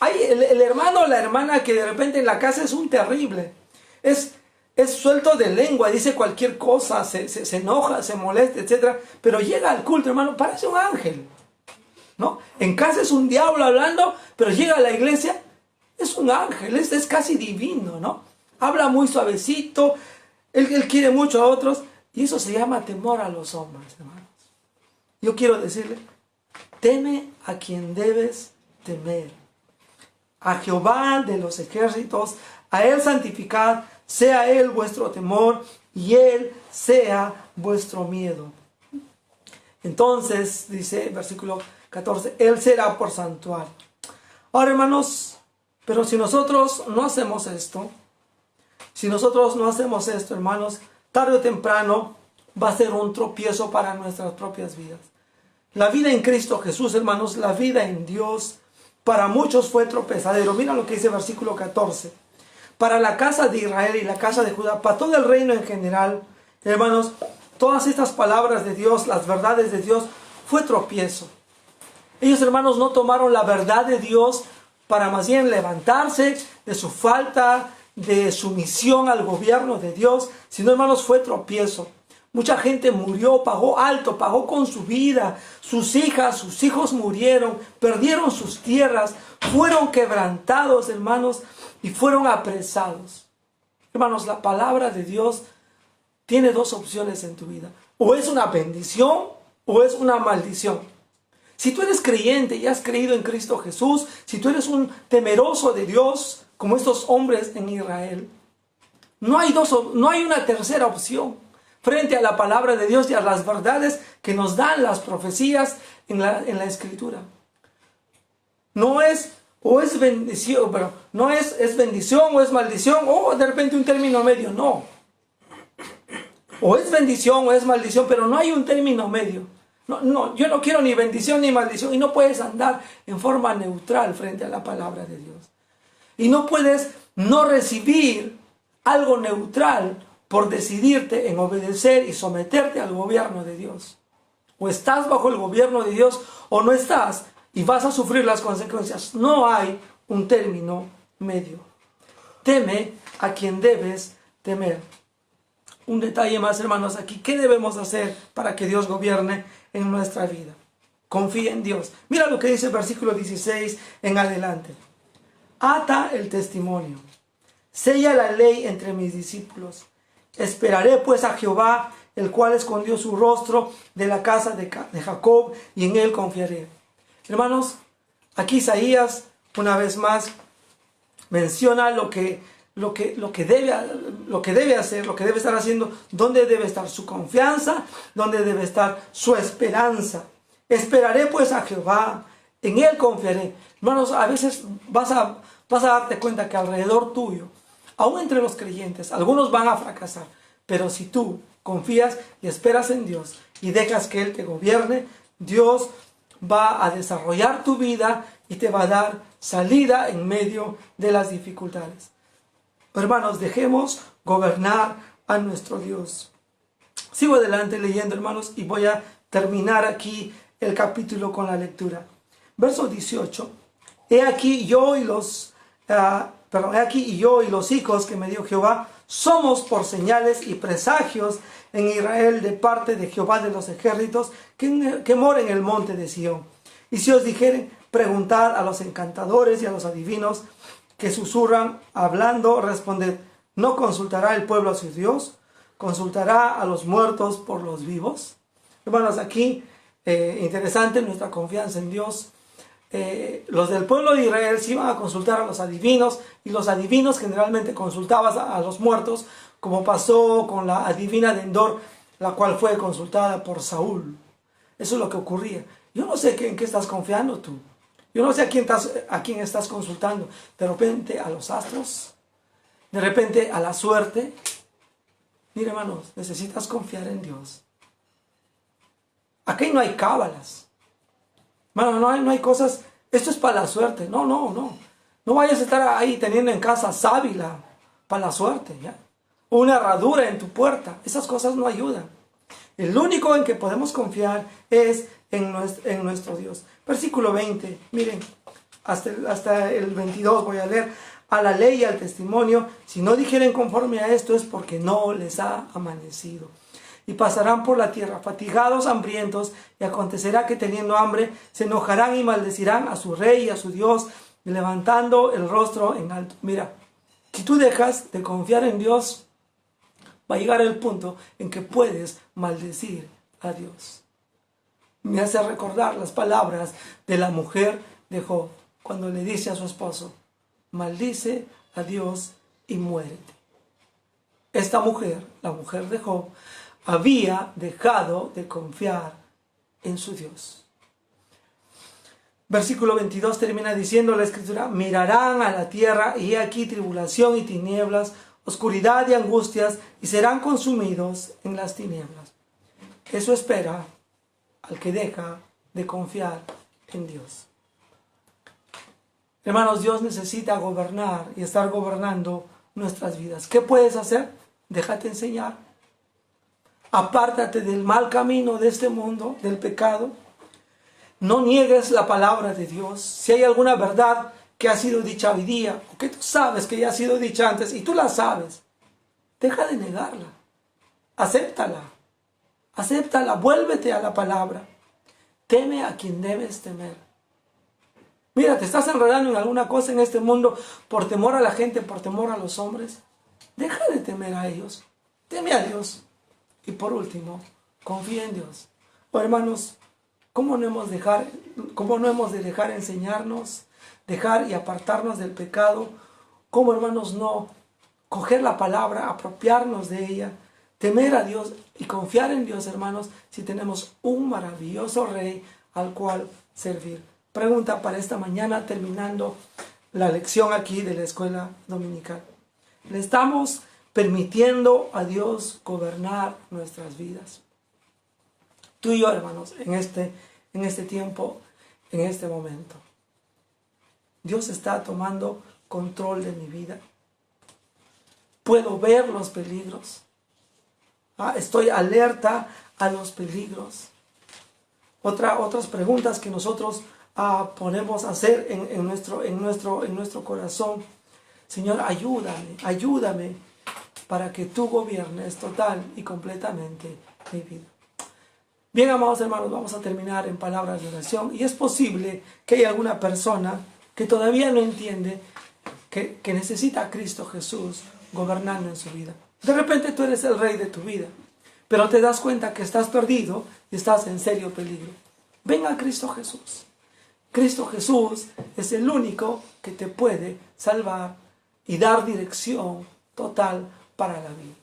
Hay el hermano o la hermana que de repente en la casa es un terrible, es suelto de lengua, dice cualquier cosa, se enoja, se molesta, etc. Pero llega al culto, hermano, parece un ángel, ¿no? En casa es un diablo hablando, pero llega a la iglesia, es un ángel, es casi divino, ¿no? Habla muy suavecito, él quiere mucho a otros, y eso se llama temor a los hombres, hermanos. Yo quiero decirle, teme a quien debes temer. A Jehová de los ejércitos, a Él santificad, sea Él vuestro temor y Él sea vuestro miedo. Entonces, dice versículo 14, Él será por santuario. Ahora, hermanos, pero si nosotros no hacemos esto, hermanos, tarde o temprano va a ser un tropiezo para nuestras propias vidas. La vida en Cristo Jesús, hermanos, la vida en Dios, para muchos fue tropezadero. Mira lo que dice versículo 14. Para la casa de Israel y la casa de Judá, para todo el reino en general, hermanos, todas estas palabras de Dios, las verdades de Dios, fue tropiezo. Ellos, hermanos, no tomaron la verdad de Dios para más bien levantarse de su falta de sumisión al gobierno de Dios, sino, hermanos, fue tropiezo. Mucha gente murió, pagó alto, pagó con su vida. Sus hijas, sus hijos murieron, perdieron sus tierras, fueron quebrantados, hermanos, y fueron apresados. Hermanos, la palabra de Dios tiene dos opciones en tu vida. O es una bendición o es una maldición. Si tú eres creyente y has creído en Cristo Jesús, si tú eres un temeroso de Dios, como estos hombres en Israel, no hay una tercera opción frente a la palabra de Dios y a las verdades que nos dan las profecías en la Escritura. No es o es bendición, pero no es bendición o es maldición, o de repente un término medio, no. O es bendición o es maldición, pero no hay un término medio. No, yo no quiero ni bendición ni maldición, y no puedes andar en forma neutral frente a la palabra de Dios. Y no puedes no recibir algo neutral por decidirte en obedecer y someterte al gobierno de Dios. O estás bajo el gobierno de Dios o no estás, y vas a sufrir las consecuencias. No hay un término medio. Teme a quien debes temer. Un detalle más, hermanos, aquí. ¿Qué debemos hacer para que Dios gobierne en nuestra vida? Confía en Dios. Mira lo que dice el versículo 16 en adelante. Ata el testimonio. Sella la ley entre mis discípulos. Esperaré pues a Jehová, el cual escondió su rostro de la casa de Jacob, y en él confiaré. Hermanos, aquí Isaías, una vez más, menciona lo que debe hacer, lo que debe estar haciendo, dónde debe estar su confianza, dónde debe estar su esperanza. Esperaré pues a Jehová, en él confiaré. Hermanos, a veces vas a darte cuenta que alrededor tuyo, aún entre los creyentes, algunos van a fracasar. Pero si tú confías y esperas en Dios y dejas que Él te gobierne, Dios va a desarrollar tu vida y te va a dar salida en medio de las dificultades. Hermanos, dejemos gobernar a nuestro Dios. Sigo adelante leyendo, hermanos, y voy a terminar aquí el capítulo con la lectura. Verso 18. He aquí yo y los hijos que me dio Jehová somos por señales y presagios en Israel de parte de Jehová de los ejércitos que mora en el monte de Sión. Y si os dijeren, preguntad a los encantadores y a los adivinos que susurran hablando, responded, ¿no consultará el pueblo a su Dios? ¿Consultará a los muertos por los vivos? Hermanos, aquí interesante nuestra confianza en Dios. Los del pueblo de Israel se iban a consultar a los adivinos, y los adivinos generalmente consultaban a los muertos como pasó con la adivina de Endor, la cual fue consultada por Saúl. Eso es lo que ocurría. Yo no sé en qué estás confiando tú. Yo no sé a quién estás consultando. De repente a los astros, de repente a la suerte. Mira, hermanos, necesitas confiar en Dios. Aquí no hay cábalas. Hermano, no hay cosas, esto es para la suerte. No. No vayas a estar ahí teniendo en casa sábila para la suerte, ¿ya? O una herradura en tu puerta. Esas cosas no ayudan. El único en que podemos confiar es en nuestro Dios. Versículo 20, miren, hasta el 22 voy a leer. A la ley y al testimonio, si no dijeren conforme a esto, es porque no les ha amanecido. Y pasarán por la tierra fatigados, hambrientos, y acontecerá que teniendo hambre se enojarán y maldecirán a su rey y a su Dios, levantando el rostro en alto. Mira, si tú dejas de confiar en Dios, va a llegar el punto en que puedes maldecir a Dios. Me hace recordar las palabras de la mujer de Job, cuando le dice a su esposo: maldice a Dios y muérete. Esta mujer, la mujer de Job, había dejado de confiar en su Dios. Versículo 22 termina diciendo la escritura: mirarán a la tierra y he aquí tribulación y tinieblas, oscuridad y angustias, y serán consumidos en las tinieblas. Eso espera al que deja de confiar en Dios. Hermanos, Dios necesita gobernar y estar gobernando nuestras vidas. ¿Qué puedes hacer? Déjate enseñar. Apártate del mal camino de este mundo, del pecado. No niegues la palabra de Dios. Si hay alguna verdad que ha sido dicha hoy día, o que tú sabes que ya ha sido dicha antes y tú la sabes, deja de negarla. Acéptala. Acéptala. Vuélvete a la palabra. Teme a quien debes temer. Mira, te estás enredando en alguna cosa en este mundo por temor a la gente, por temor a los hombres. Deja de temer a ellos. Teme a Dios. Y por último, confía en Dios. Oh, hermanos, ¿cómo no hemos de dejar enseñarnos, dejar y apartarnos del pecado? ¿Cómo, hermanos, no coger la palabra, apropiarnos de ella, temer a Dios y confiar en Dios, hermanos, si tenemos un maravilloso Rey al cual servir? Pregunta para esta mañana, terminando la lección aquí de la escuela dominical. ¿Le estamos permitiendo a Dios gobernar nuestras vidas? Tú y yo, hermanos, en este tiempo, en este momento, Dios está tomando control de mi vida. Puedo ver los peligros. Estoy alerta a los peligros. Otras preguntas que nosotros podemos hacer en nuestro corazón. Señor, ayúdame para que tú gobiernes total y completamente mi vida. Bien, amados hermanos, vamos a terminar en palabras de oración. Y es posible que haya alguna persona que todavía no entiende que necesita a Cristo Jesús gobernando en su vida. De repente tú eres el rey de tu vida, pero te das cuenta que estás perdido y estás en serio peligro. Ven a Cristo Jesús. Cristo Jesús es el único que te puede salvar y dar dirección total para la vida.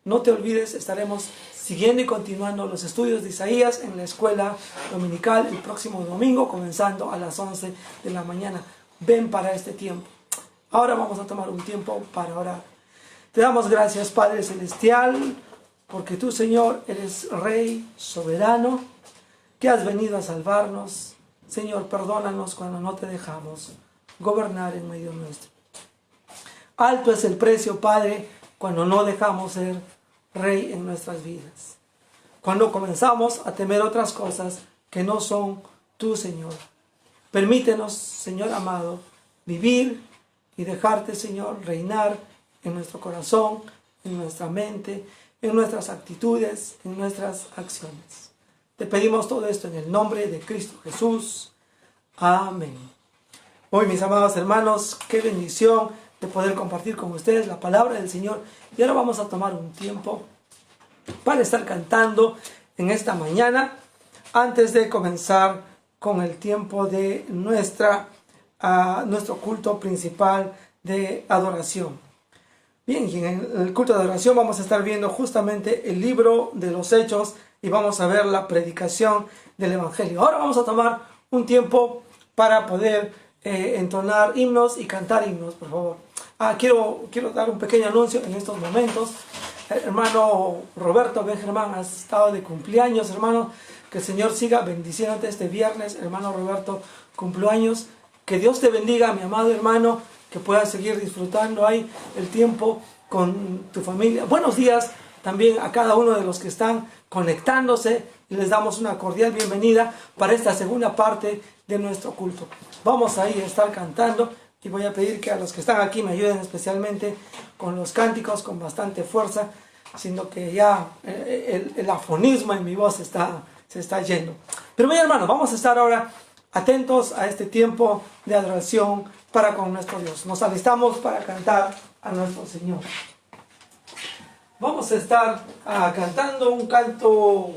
No te olvides, estaremos siguiendo y continuando los estudios de Isaías en la escuela dominical el próximo domingo, comenzando a las 11 de la mañana. Ven para este tiempo. Ahora vamos a tomar un tiempo para orar. Te damos gracias, Padre Celestial, porque tú, Señor, eres Rey soberano, que has venido a salvarnos. Señor, perdónanos cuando no te dejamos gobernar en medio nuestro. Alto es el precio, Padre, cuando no dejamos ser Rey en nuestras vidas. Cuando comenzamos a temer otras cosas que no son tú, Señor. Permítenos, Señor amado, vivir y dejarte, Señor, reinar en nuestro corazón, en nuestra mente, en nuestras actitudes, en nuestras acciones. Te pedimos todo esto en el nombre de Cristo Jesús. Amén. Hoy, mis amados hermanos, qué bendición de poder compartir con ustedes la palabra del Señor. Y ahora vamos a tomar un tiempo para estar cantando en esta mañana, antes de comenzar con el tiempo de nuestro culto principal de adoración. Bien, y en el culto de oración vamos a estar viendo justamente el libro de los Hechos y vamos a ver la predicación del Evangelio. Ahora vamos a tomar un tiempo para poder entonar himnos y cantar himnos, por favor. Quiero dar un pequeño anuncio en estos momentos. Hermano Roberto Benjermán, has estado de cumpleaños, hermano. Que el Señor siga bendiciéndote este viernes, hermano Roberto, cumpleaños. Que Dios te bendiga, mi amado hermano, que puedas seguir disfrutando ahí el tiempo con tu familia. Buenos días también a cada uno de los que están conectándose y les damos una cordial bienvenida para esta segunda parte de nuestro culto. Vamos ahí a estar cantando y voy a pedir que a los que están aquí me ayuden especialmente con los cánticos con bastante fuerza, siendo que ya el afonismo en mi voz se está yendo. Pero bien, hermanos, vamos a estar ahora atentos a este tiempo de adoración para con nuestro Dios. Nos alistamos para cantar a nuestro Señor. Vamos a estar cantando un canto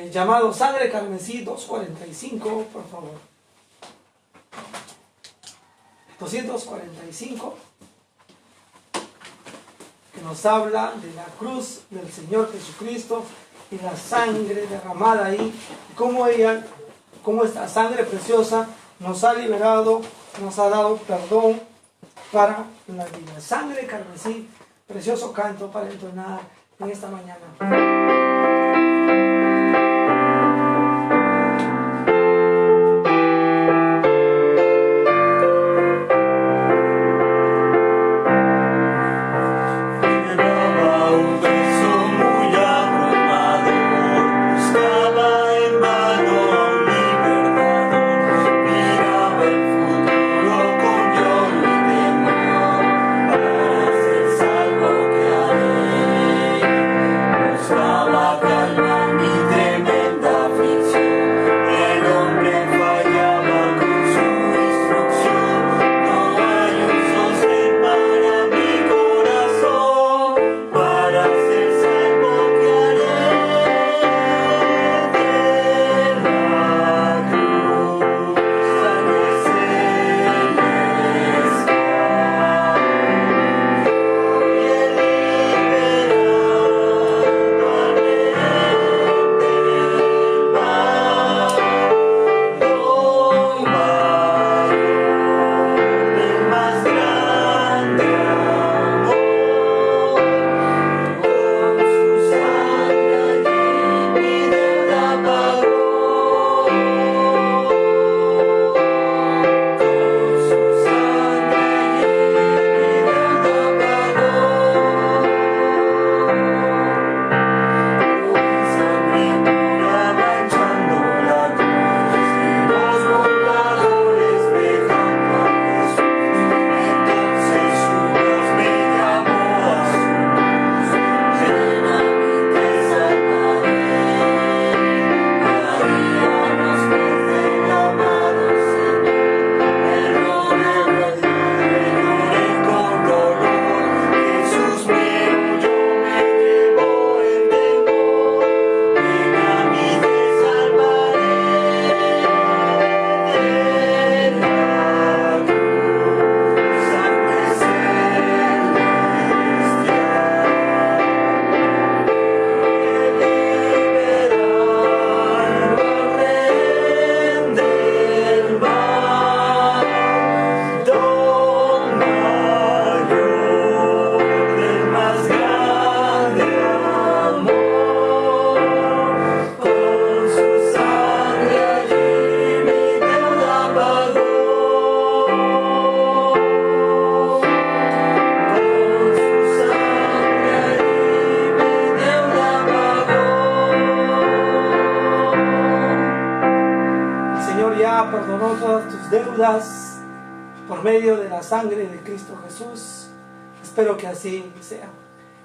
llamado Sangre Carmesí 245, por favor. 245, que nos habla de la cruz del Señor Jesucristo y la sangre derramada ahí, y cómo esta sangre preciosa nos ha liberado, nos ha dado perdón para la vida. Sangre carmesí, precioso canto para entonar en esta mañana. Perdonó todas tus deudas por medio de la sangre de Cristo Jesús. Espero que así sea.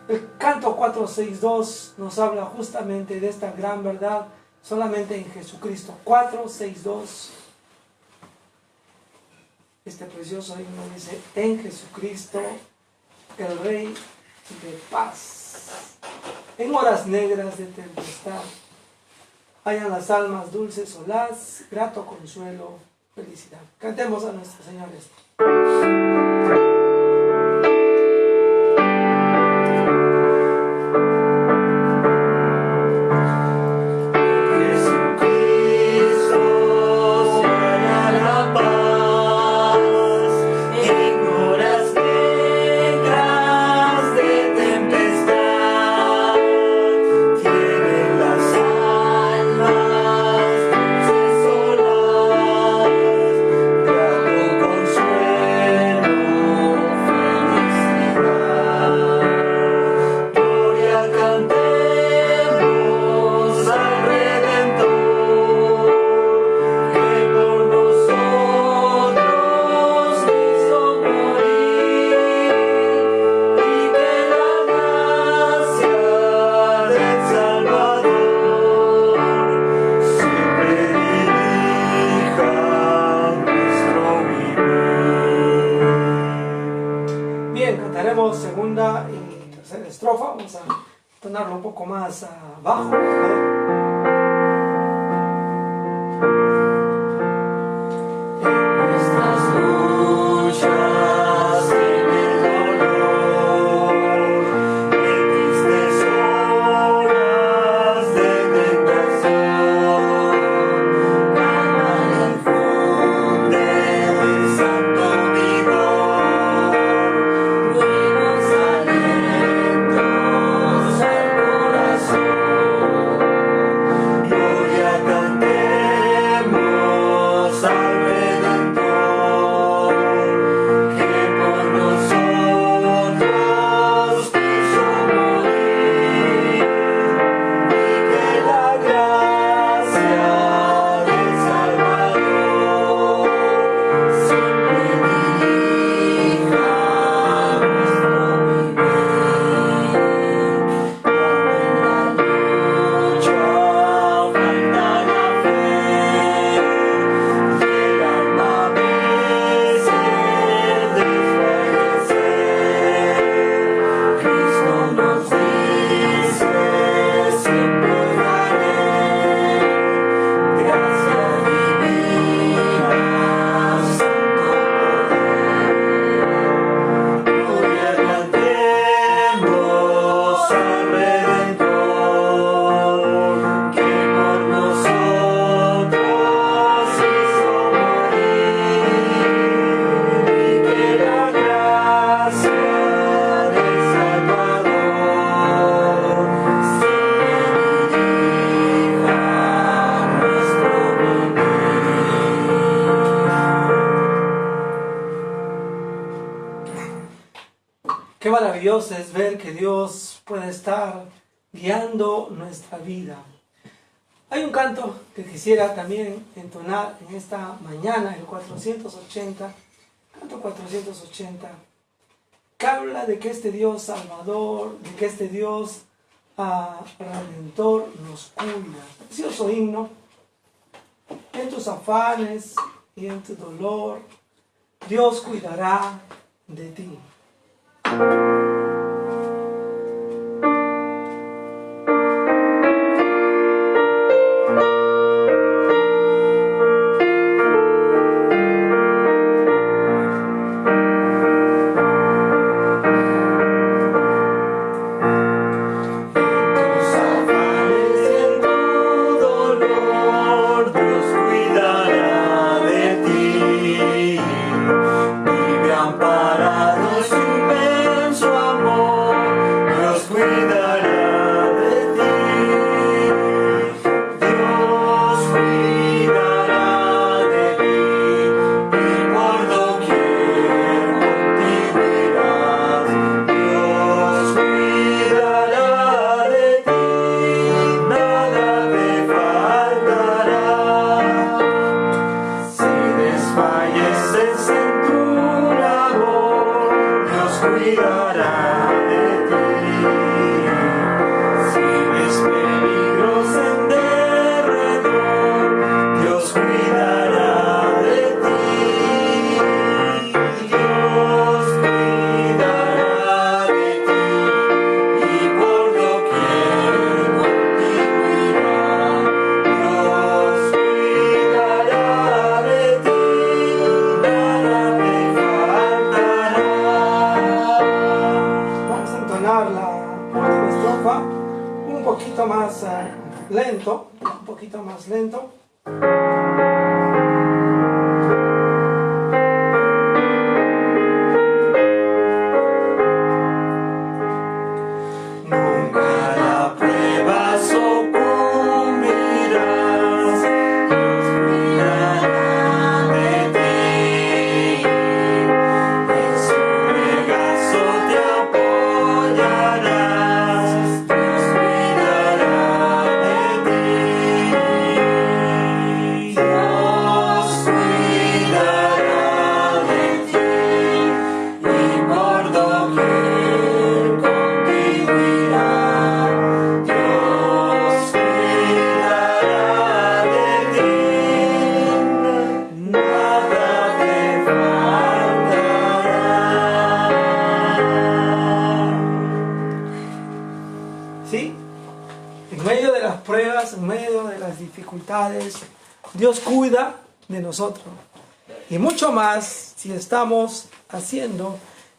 El canto 462 nos habla justamente de esta gran verdad solamente en Jesucristo. 462. Este precioso himno dice: en Jesucristo, el Rey de paz. En horas negras de tempestad hayan las almas dulces solaz, grato consuelo, felicidad. Cantemos a nuestro Señor esto. estrofa, vamos a tonarlo un poco más abajo. A ver. Qué maravilloso es ver que Dios puede estar guiando nuestra vida. Hay un canto que quisiera también entonar en esta mañana, el 480, canto 480, que habla de que este Dios Salvador, de que este Dios Redentor nos cuida. Precioso himno. En tus afanes y en tu dolor, Dios cuidará de ti. Un poquito más lento. ¿sí? En medio de las pruebas, en medio de las dificultades, Dios cuida de nosotros. Y mucho más si estamos haciendo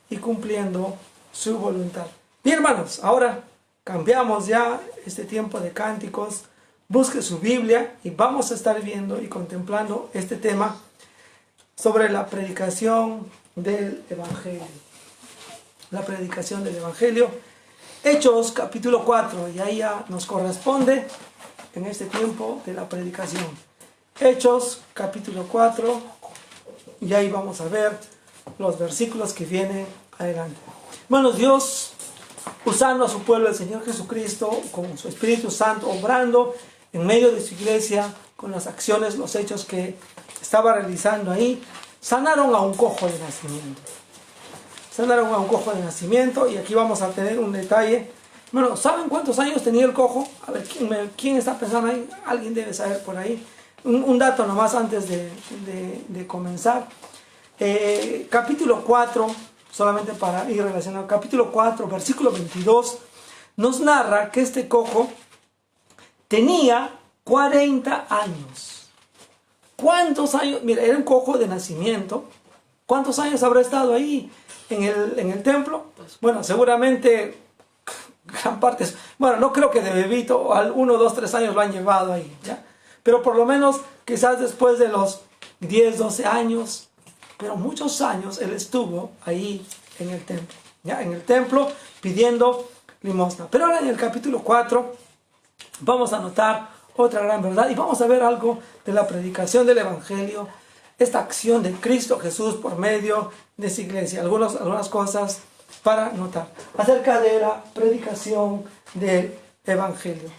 y cumpliendo su voluntad. Bien, hermanos, ahora cambiamos ya este tiempo de cánticos. Busque su Biblia y vamos a estar viendo y contemplando este tema sobre la predicación del Evangelio. La predicación del Evangelio. Hechos capítulo 4, y ahí ya nos corresponde en este tiempo de la predicación. Hechos capítulo 4, y ahí vamos a ver los versículos que vienen adelante. Hermanos, Dios usando a su pueblo, el Señor Jesucristo, con su Espíritu Santo, obrando en medio de su iglesia, con las acciones, los hechos que estaba realizando ahí, sanaron a un cojo de nacimiento. Sanaron a un cojo de nacimiento, y aquí vamos a tener un detalle. Bueno, ¿saben cuántos años tenía el cojo? A ver, ¿quién está pensando ahí? Alguien debe saber por ahí. Un dato nomás antes de comenzar. Capítulo 4, solamente para ir relacionado. Capítulo 4, versículo 22, nos narra que este cojo tenía 40 años. ¿Cuántos años? Mira, era un cojo de nacimiento. ¿Cuántos años habrá estado ahí en el templo? Bueno, seguramente gran parte. Bueno, no creo que de bebito, 1, 2, 3 años lo han llevado ahí, ¿ya? Pero por lo menos quizás después de los 10, 12 años, pero muchos años él estuvo ahí en el templo, ¿ya? En el templo pidiendo limosna. Pero ahora en el capítulo 4 vamos a notar otra gran verdad y vamos a ver algo de la predicación del Evangelio, esta acción de Cristo Jesús por medio de su iglesia. Algunas cosas para notar acerca de la predicación del Evangelio.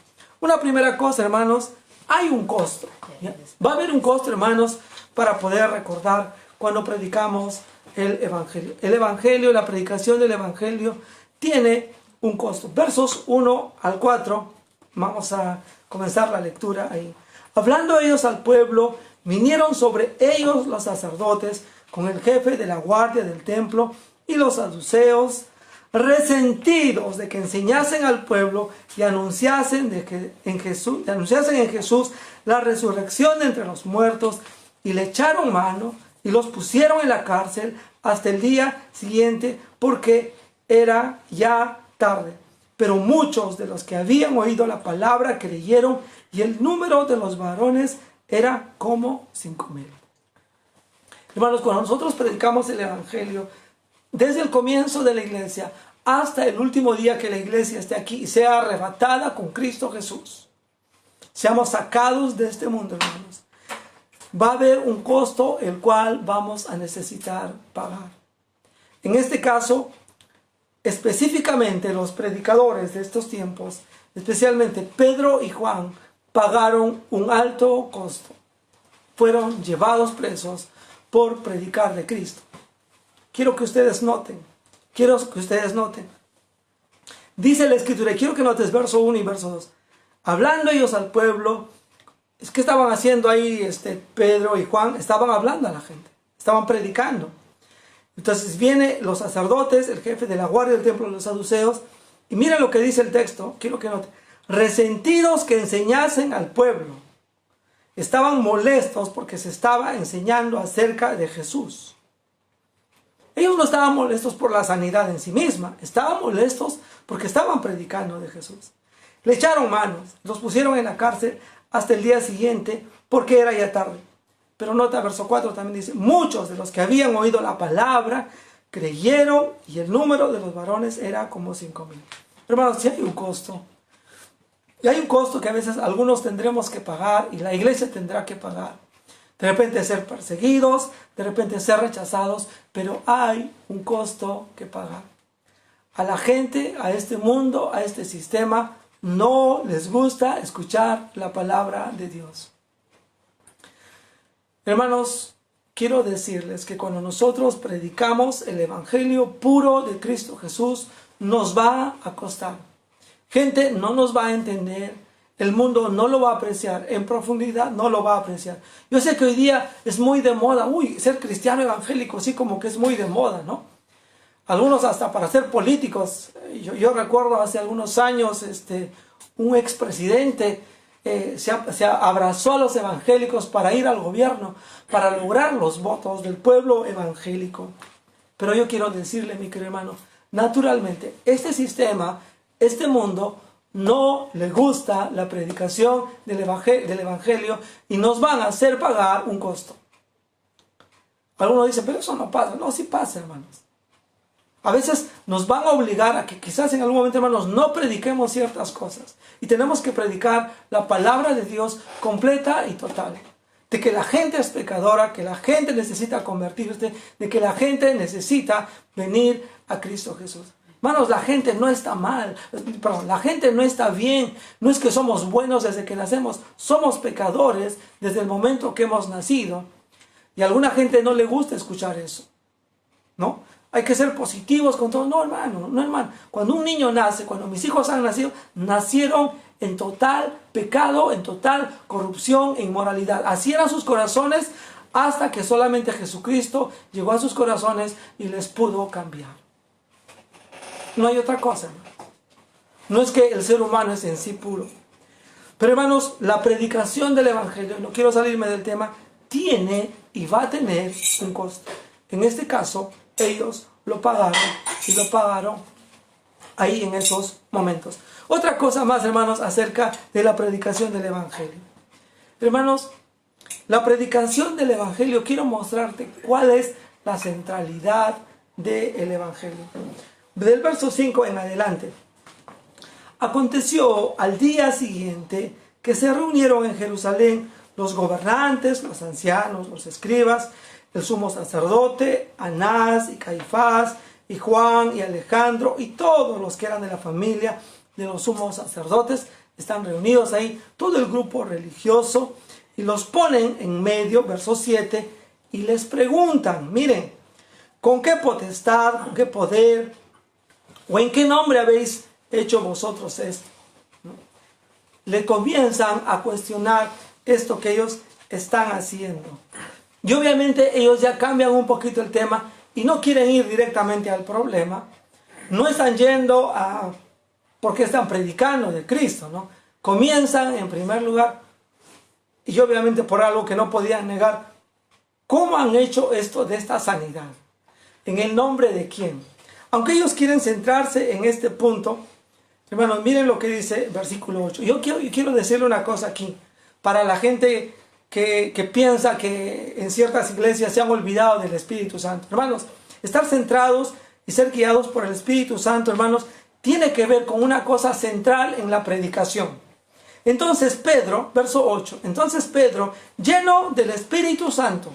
Una primera cosa, hermanos, hay un costo, ¿ya? Va a haber un costo, hermanos, para poder recordar cuando predicamos el Evangelio. El Evangelio, la predicación del Evangelio tiene un costo. Versos 1 al 4, vamos a comenzar la lectura ahí. Hablando ellos al pueblo, vinieron sobre ellos los sacerdotes con el jefe de la guardia del templo y los saduceos, resentidos de que enseñasen al pueblo y anunciasen en Jesús la resurrección de entre los muertos, y le echaron mano y los pusieron en la cárcel hasta el día siguiente, porque era ya tarde. Pero muchos de los que habían oído la palabra creyeron, y el número de los varones era como 5,000. Hermanos, cuando nosotros predicamos el Evangelio, desde el comienzo de la iglesia hasta el último día que la iglesia esté aquí y sea arrebatada con Cristo Jesús, seamos sacados de este mundo, hermanos, va a haber un costo el cual vamos a necesitar pagar. En este caso, específicamente los predicadores de estos tiempos, especialmente Pedro y Juan, pagaron un alto costo. Fueron llevados presos por predicar de Cristo. Quiero que ustedes noten. Dice la Escritura, y quiero que notes verso 1 y verso 2. Hablando ellos al pueblo, es que estaban haciendo ahí Pedro y Juan, estaban hablando a la gente, estaban predicando. Entonces vienen los sacerdotes, el jefe de la guardia del templo, los saduceos, y miren lo que dice el texto, quiero que noten. Resentidos que enseñasen al pueblo. Estaban molestos porque se estaba enseñando acerca de Jesús. Ellos no estaban molestos por la sanidad en sí misma, estaban molestos porque estaban predicando de Jesús. Le echaron manos, los pusieron en la cárcel hasta el día siguiente porque era ya tarde. Pero nota, verso 4 también dice, muchos de los que habían oído la palabra creyeron, y el número de los varones era como 5,000. Hermanos, sí hay un costo. Y hay un costo que a veces algunos tendremos que pagar, y la iglesia tendrá que pagar. De repente ser perseguidos, de repente ser rechazados, pero hay un costo que pagar. A la gente, a este mundo, a este sistema, no les gusta escuchar la palabra de Dios. Hermanos, quiero decirles que cuando nosotros predicamos el Evangelio puro de Cristo Jesús, nos va a costar. Gente no nos va a entender, el mundo no lo va a apreciar, en profundidad no lo va a apreciar. Yo sé que hoy día es muy de moda, ser cristiano evangélico, sí, como que es muy de moda, ¿no? algunos hasta para ser políticos. Yo recuerdo hace algunos años un expresidente se abrazó a los evangélicos para ir al gobierno, para lograr los votos del pueblo evangélico. Pero yo quiero decirle, mi querido hermano, naturalmente, este sistema, este mundo, no le gusta la predicación del evangelio y nos van a hacer pagar un costo. Algunos dicen, pero eso no pasa. No, sí pasa, hermanos. A veces nos van a obligar a que quizás en algún momento, hermanos, no prediquemos ciertas cosas. Y tenemos que predicar la palabra de Dios completa y total. De que la gente es pecadora, que la gente necesita convertirse, de que la gente necesita venir a Cristo Jesús. Hermanos, la gente no está mal, la gente no está bien. No es que somos buenos desde que nacemos, somos pecadores desde el momento que hemos nacido. Y a alguna gente no le gusta escuchar eso, ¿no? Hay que ser positivos con todo. No, hermano, no, hermano. Cuando un niño nace, cuando mis hijos han nacido, nacieron en total pecado, en total corrupción e inmoralidad. Así eran sus corazones hasta que solamente Jesucristo llegó a sus corazones y les pudo cambiar. No hay otra cosa, hermano. No es que el ser humano es en sí puro. Pero, hermanos, la predicación del evangelio, no quiero salirme del tema, tiene y va a tener un costo. En este caso, ellos lo pagaron y lo pagaron ahí en esos momentos. Otra cosa más, hermanos, acerca de la predicación del evangelio. Hermanos, la predicación del evangelio, quiero mostrarte cuál es la centralidad del evangelio. Del verso 5 en adelante. Aconteció al día siguiente que se reunieron en Jerusalén los gobernantes, los ancianos, los escribas, el sumo sacerdote, Anás y Caifás, y Juan y Alejandro, y todos los que eran de la familia de los sumos sacerdotes, están reunidos ahí, todo el grupo religioso, y los ponen en medio, verso 7, y les preguntan, miren, ¿con qué potestad, con qué poder, o en qué nombre habéis hecho vosotros esto? ¿No? Le comienzan a cuestionar esto que ellos están haciendo. Y obviamente ellos ya cambian un poquito el tema y no quieren ir directamente al problema. No están yendo a porque están predicando de Cristo, ¿no? Comienzan en primer lugar, y obviamente por algo que no podían negar, ¿cómo han hecho esto de esta sanidad? ¿En el nombre de quién? Aunque ellos quieren centrarse en este punto, hermanos, miren lo que dice versículo 8. Yo quiero decirle una cosa aquí, para la gente que piensa que en ciertas iglesias se han olvidado del Espíritu Santo. Hermanos, estar centrados y ser guiados por el Espíritu Santo, hermanos, tiene que ver con una cosa central en la predicación. Entonces Pedro, verso 8, entonces Pedro, lleno del Espíritu Santo.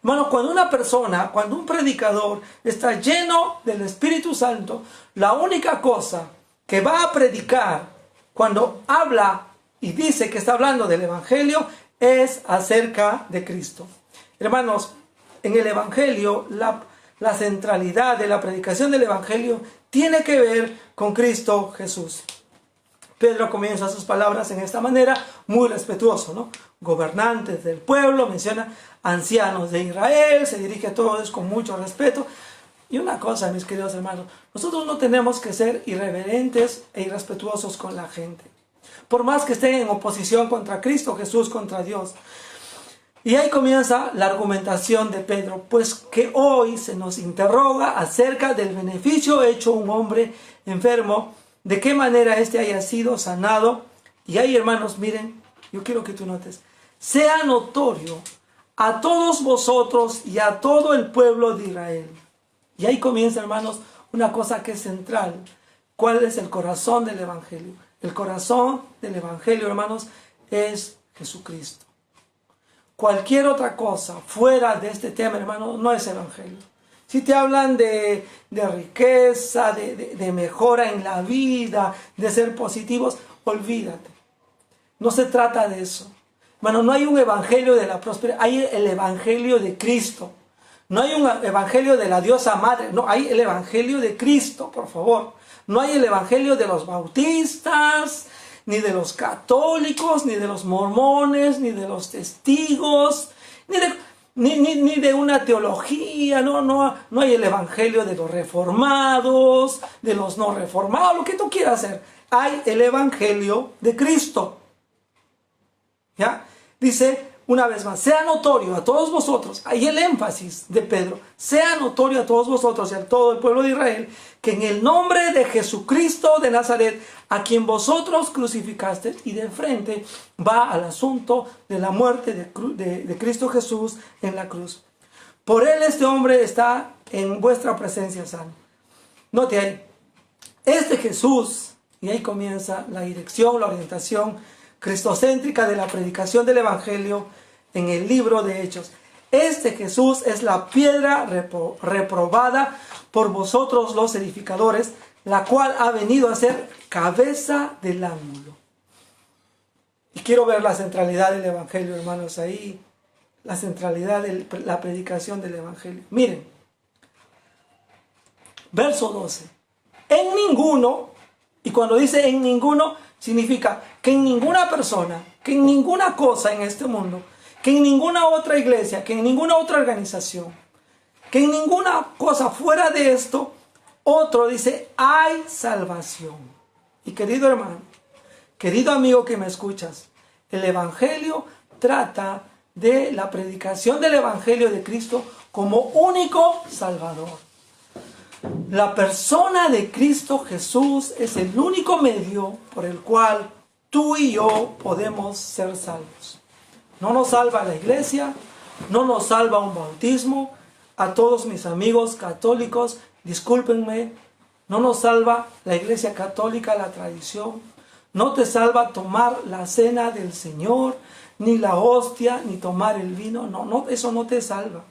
Hermano, cuando una persona, cuando un predicador está lleno del Espíritu Santo, la única cosa que va a predicar cuando habla y dice que está hablando del Evangelio es acerca de Cristo. Hermanos, en el Evangelio, la centralidad de la predicación del Evangelio tiene que ver con Cristo Jesús. Pedro comienza sus palabras en esta manera, muy respetuoso, ¿no? Gobernantes del pueblo, menciona ancianos de Israel, se dirige a todos con mucho respeto. Y una cosa, mis queridos hermanos, nosotros no tenemos que ser irreverentes e irrespetuosos con la gente, por más que estén en oposición contra Cristo Jesús, contra Dios. Y ahí comienza la argumentación de Pedro, pues que hoy se nos interroga acerca del beneficio hecho a un hombre enfermo, de qué manera éste haya sido sanado. Y ahí, hermanos, miren, yo quiero que tú notes, sea notorio a todos vosotros y a todo el pueblo de Israel. Y ahí comienza, hermanos, una cosa que es central. ¿Cuál es el corazón del Evangelio? El corazón del Evangelio, hermanos, es Jesucristo. Cualquier otra cosa fuera de este tema, hermano, no es Evangelio. Si te hablan de riqueza, de mejora en la vida, de ser positivos, olvídate. No se trata de eso. Hermano, no hay un evangelio de la prosperidad, hay el evangelio de Cristo. No hay un evangelio de la diosa madre, no, hay el evangelio de Cristo, por favor. No hay el evangelio de los bautistas, ni de los católicos, ni de los mormones, ni de los testigos, ni de una teología, no hay el evangelio de los reformados, de los no reformados, lo que tú quieras hacer. Hay el evangelio de Cristo. ¿Ya? Dice una vez más, sea notorio a todos vosotros, ahí el énfasis de Pedro, sea notorio a todos vosotros y a todo el pueblo de Israel, que en el nombre de Jesucristo de Nazaret, a quien vosotros crucificaste, y de frente va al asunto de la muerte de Cristo Jesús en la cruz. Por él este hombre está en vuestra presencia sano. Note ahí, este Jesús, y ahí comienza la dirección, la orientación cristocéntrica de la predicación del Evangelio en el libro de Hechos. Este Jesús es la piedra reprobada por vosotros los edificadores, la cual ha venido a ser cabeza del ángulo. Y quiero ver la centralidad del Evangelio, hermanos, ahí, la centralidad de la predicación del Evangelio. Miren, verso 12. En ninguno, y cuando dice en ninguno, significa que en ninguna persona, que en ninguna cosa en este mundo, que en ninguna otra iglesia, que en ninguna otra organización, que en ninguna cosa fuera de esto, otro dice, hay salvación. Y querido hermano, querido amigo que me escuchas, el Evangelio trata de la predicación del Evangelio de Cristo como único Salvador. La persona de Cristo Jesús es el único medio por el cual tú y yo podemos ser salvos. No nos salva la iglesia, no nos salva un bautismo. A todos mis amigos católicos, discúlpenme, no nos salva la iglesia católica, la tradición. No te salva tomar la cena del Señor, ni la hostia, ni tomar el vino. No, eso no te salva.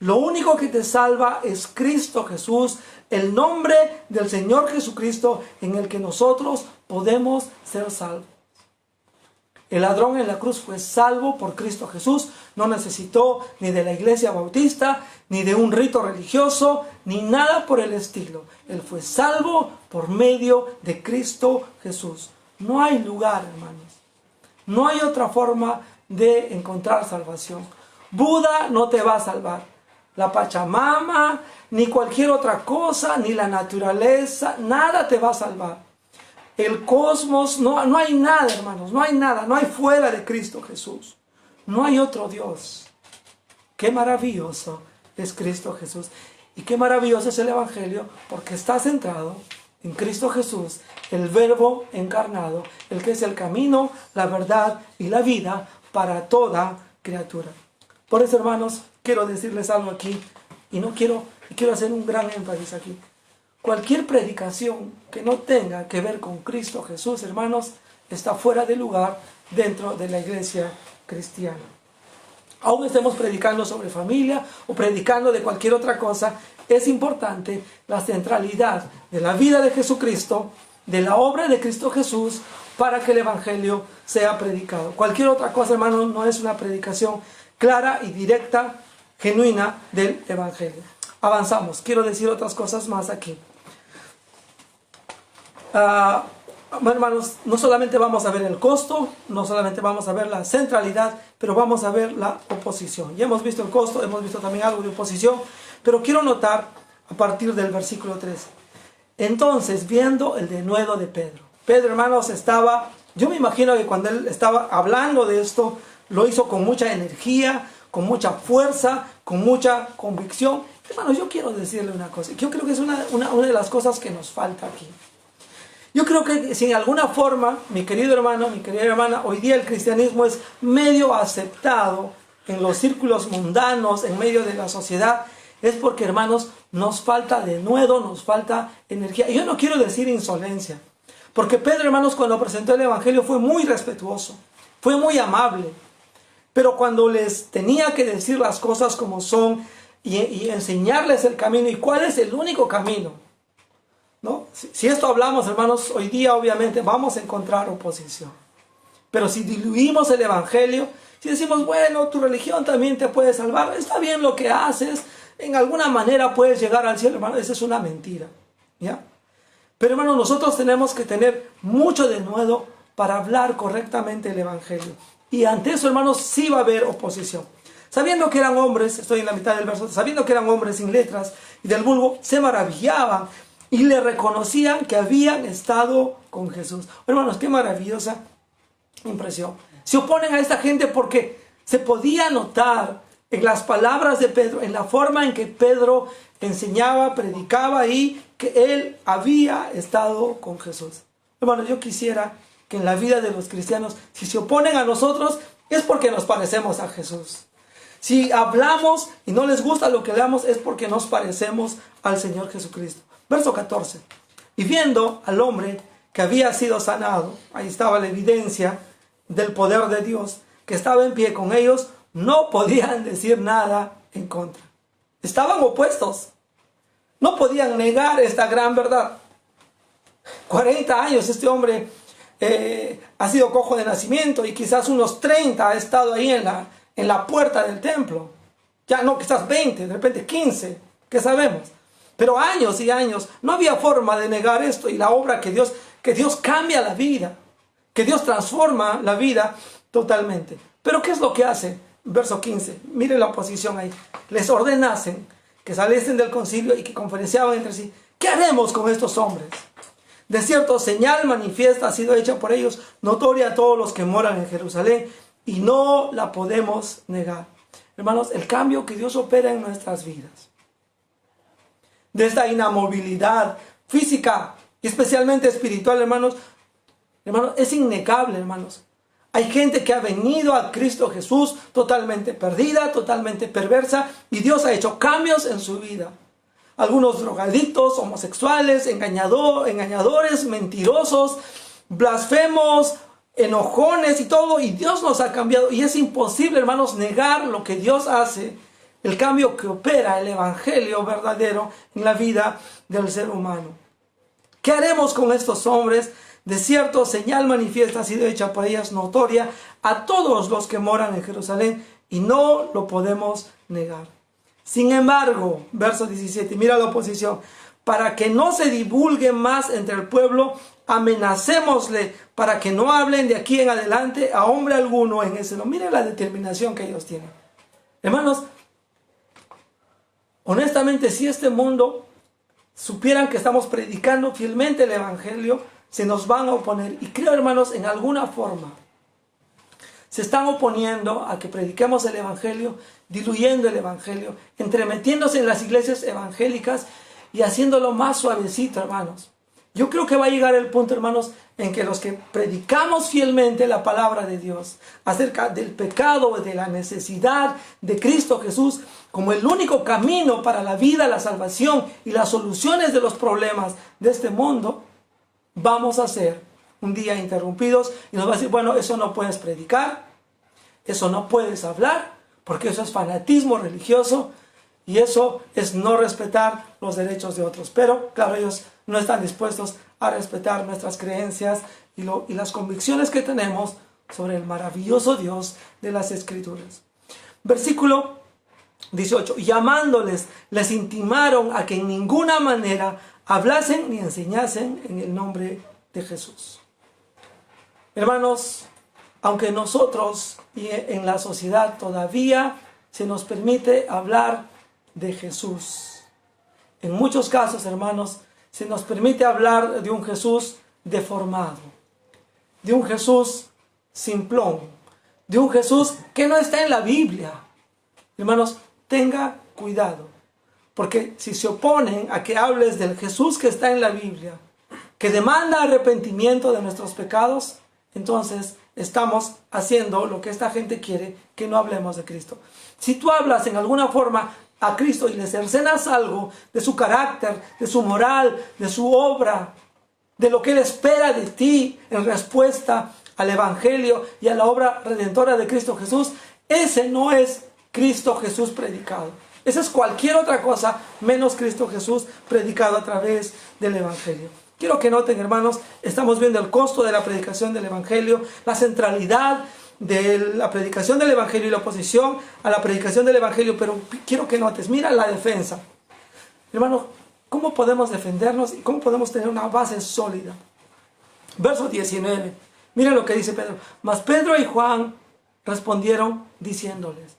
Lo único que te salva es Cristo Jesús, el nombre del Señor Jesucristo en el que nosotros podemos ser salvos. El ladrón en la cruz fue salvo por Cristo Jesús. No necesitó ni de la iglesia bautista, ni de un rito religioso, ni nada por el estilo. Él fue salvo por medio de Cristo Jesús. No hay lugar, hermanos. No hay otra forma de encontrar salvación. Buda no te va a salvar. La Pachamama, ni cualquier otra cosa, ni la naturaleza, nada te va a salvar. El cosmos, no hay nada, hermanos, no hay nada, no hay fuera de Cristo Jesús. No hay otro Dios. Qué maravilloso es Cristo Jesús. Y qué maravilloso es el Evangelio, porque está centrado en Cristo Jesús, el Verbo encarnado, el que es el camino, la verdad y la vida para toda criatura. Por eso, hermanos, quiero decirles algo aquí, y quiero hacer un gran énfasis aquí. Cualquier predicación que no tenga que ver con Cristo Jesús, hermanos, está fuera de lugar dentro de la iglesia cristiana. Aún estemos predicando sobre familia o predicando de cualquier otra cosa, es importante la centralidad de la vida de Jesucristo, de la obra de Cristo Jesús, para que el Evangelio sea predicado. Cualquier otra cosa, hermanos, no es una predicación clara y directa, genuina del Evangelio. Avanzamos. Quiero decir otras cosas más aquí. Hermanos, no solamente vamos a ver el costo, no solamente vamos a ver la centralidad, pero vamos a ver la oposición. Ya hemos visto el costo, hemos visto también algo de oposición, pero quiero notar a partir del versículo 3. Entonces, viendo el denuedo de Pedro. Pedro, hermanos, yo me imagino que cuando él estaba hablando de esto, lo hizo con mucha energía, con mucha fuerza, con mucha convicción. Hermanos, yo quiero decirle una cosa. Yo creo que es una de las cosas que nos falta aquí. Yo creo que si en alguna forma, mi querido hermano, mi querida hermana, hoy día el cristianismo es medio aceptado en los círculos mundanos, en medio de la sociedad, es porque, hermanos, nos falta denuedo, nos falta energía. Y yo no quiero decir insolencia, porque Pedro, hermanos, cuando presentó el Evangelio fue muy respetuoso, fue muy amable. Pero cuando les tenía que decir las cosas como son y enseñarles el camino, y cuál es el único camino, ¿no? Si esto hablamos, hermanos, hoy día obviamente vamos a encontrar oposición. Pero si diluimos el Evangelio, si decimos, bueno, tu religión también te puede salvar, está bien lo que haces, en alguna manera puedes llegar al cielo, hermano, esa es una mentira, ¿ya? Pero, hermanos, nosotros tenemos que tener mucho denuedo para hablar correctamente el Evangelio. Y ante eso, hermanos, sí va a haber oposición. sabiendo que eran hombres, estoy en la mitad del verso, sabiendo que eran hombres sin letras y del vulgo, se maravillaban y le reconocían que habían estado con Jesús. Hermanos, qué maravillosa impresión. Se oponen a esta gente porque se podía notar en las palabras de Pedro, en la forma en que Pedro enseñaba, predicaba y que él había estado con Jesús. Hermanos, yo quisiera que en la vida de los cristianos, si se oponen a nosotros, es porque nos parecemos a Jesús. Si hablamos y no les gusta lo que leamos, es porque nos parecemos al Señor Jesucristo. Verso 14. Y viendo al hombre que había sido sanado, ahí estaba la evidencia del poder de Dios, que estaba en pie con ellos, no podían decir nada en contra. Estaban opuestos. No podían negar esta gran verdad. 40 años este hombre ha sido cojo de nacimiento y quizás unos 30 ha estado ahí en la puerta del templo. Ya no, quizás 20, de repente 15, ¿qué sabemos? Pero años y años, no había forma de negar esto y la obra que Dios cambia la vida, que Dios transforma la vida totalmente. Pero ¿qué es lo que hace? Verso 15, miren la oposición ahí. Les ordenasen que saliesen del concilio y que conferenciaban entre sí. ¿Qué haremos con estos hombres? De cierto, señal manifiesta ha sido hecha por ellos, notoria a todos los que moran en Jerusalén, y no la podemos negar. Hermanos, el cambio que Dios opera en nuestras vidas, de esta inamovilidad física y especialmente espiritual, hermanos, es innegable, hermanos. Hay gente que ha venido a Cristo Jesús totalmente perdida, totalmente perversa, y Dios ha hecho cambios en su vida. Algunos drogadictos, homosexuales, engañadores, mentirosos, blasfemos, enojones y todo, y Dios nos ha cambiado. Y es imposible, hermanos, negar lo que Dios hace, el cambio que opera el evangelio verdadero en la vida del ser humano. ¿Qué haremos con estos hombres? De cierto, señal manifiesta ha sido hecha por ellas, notoria a todos los que moran en Jerusalén, y no lo podemos negar. Sin embargo, verso 17, mira la oposición, para que no se divulgue más entre el pueblo, amenacémosle para que no hablen de aquí en adelante a hombre alguno en ese nombre. Miren la determinación que ellos tienen. Hermanos, honestamente, si este mundo supieran que estamos predicando fielmente el evangelio, se nos van a oponer. Y creo, hermanos, en alguna forma se están oponiendo a que prediquemos el evangelio, diluyendo el evangelio, entremetiéndose en las iglesias evangélicas y haciéndolo más suavecito, hermanos. Yo creo que va a llegar el punto, hermanos, en que los que predicamos fielmente la palabra de Dios acerca del pecado, de la necesidad de Cristo Jesús como el único camino para la vida, la salvación y las soluciones de los problemas de este mundo, vamos a ser un día interrumpidos y nos va a decir, bueno, eso no puedes predicar, eso no puedes hablar, porque eso es fanatismo religioso y eso es no respetar los derechos de otros. Pero, claro, ellos no están dispuestos a respetar nuestras creencias y las convicciones que tenemos sobre el maravilloso Dios de las Escrituras. Versículo 18. Llamándoles, les intimaron a que en ninguna manera hablasen ni enseñasen en el nombre de Jesús. Hermanos, aunque nosotros y en la sociedad todavía se nos permite hablar de Jesús, en muchos casos, hermanos, se nos permite hablar de un Jesús deformado, de un Jesús simplón, de un Jesús que no está en la Biblia. Hermanos, tenga cuidado, porque si se oponen a que hables del Jesús que está en la Biblia, que demanda arrepentimiento de nuestros pecados, entonces estamos haciendo lo que esta gente quiere, que no hablemos de Cristo. Si tú hablas en alguna forma a Cristo y le cercenas algo de su carácter, de su moral, de su obra, de lo que Él espera de ti en respuesta al Evangelio y a la obra redentora de Cristo Jesús, ese no es Cristo Jesús predicado. Esa es cualquier otra cosa menos Cristo Jesús predicado a través del Evangelio. Quiero que noten, hermanos, estamos viendo el costo de la predicación del Evangelio, la centralidad de la predicación del Evangelio y la oposición a la predicación del Evangelio, pero quiero que notes, mira la defensa. Hermanos, ¿cómo podemos defendernos y cómo podemos tener una base sólida? Verso 19, miren lo que dice Pedro. Mas Pedro y Juan respondieron diciéndoles,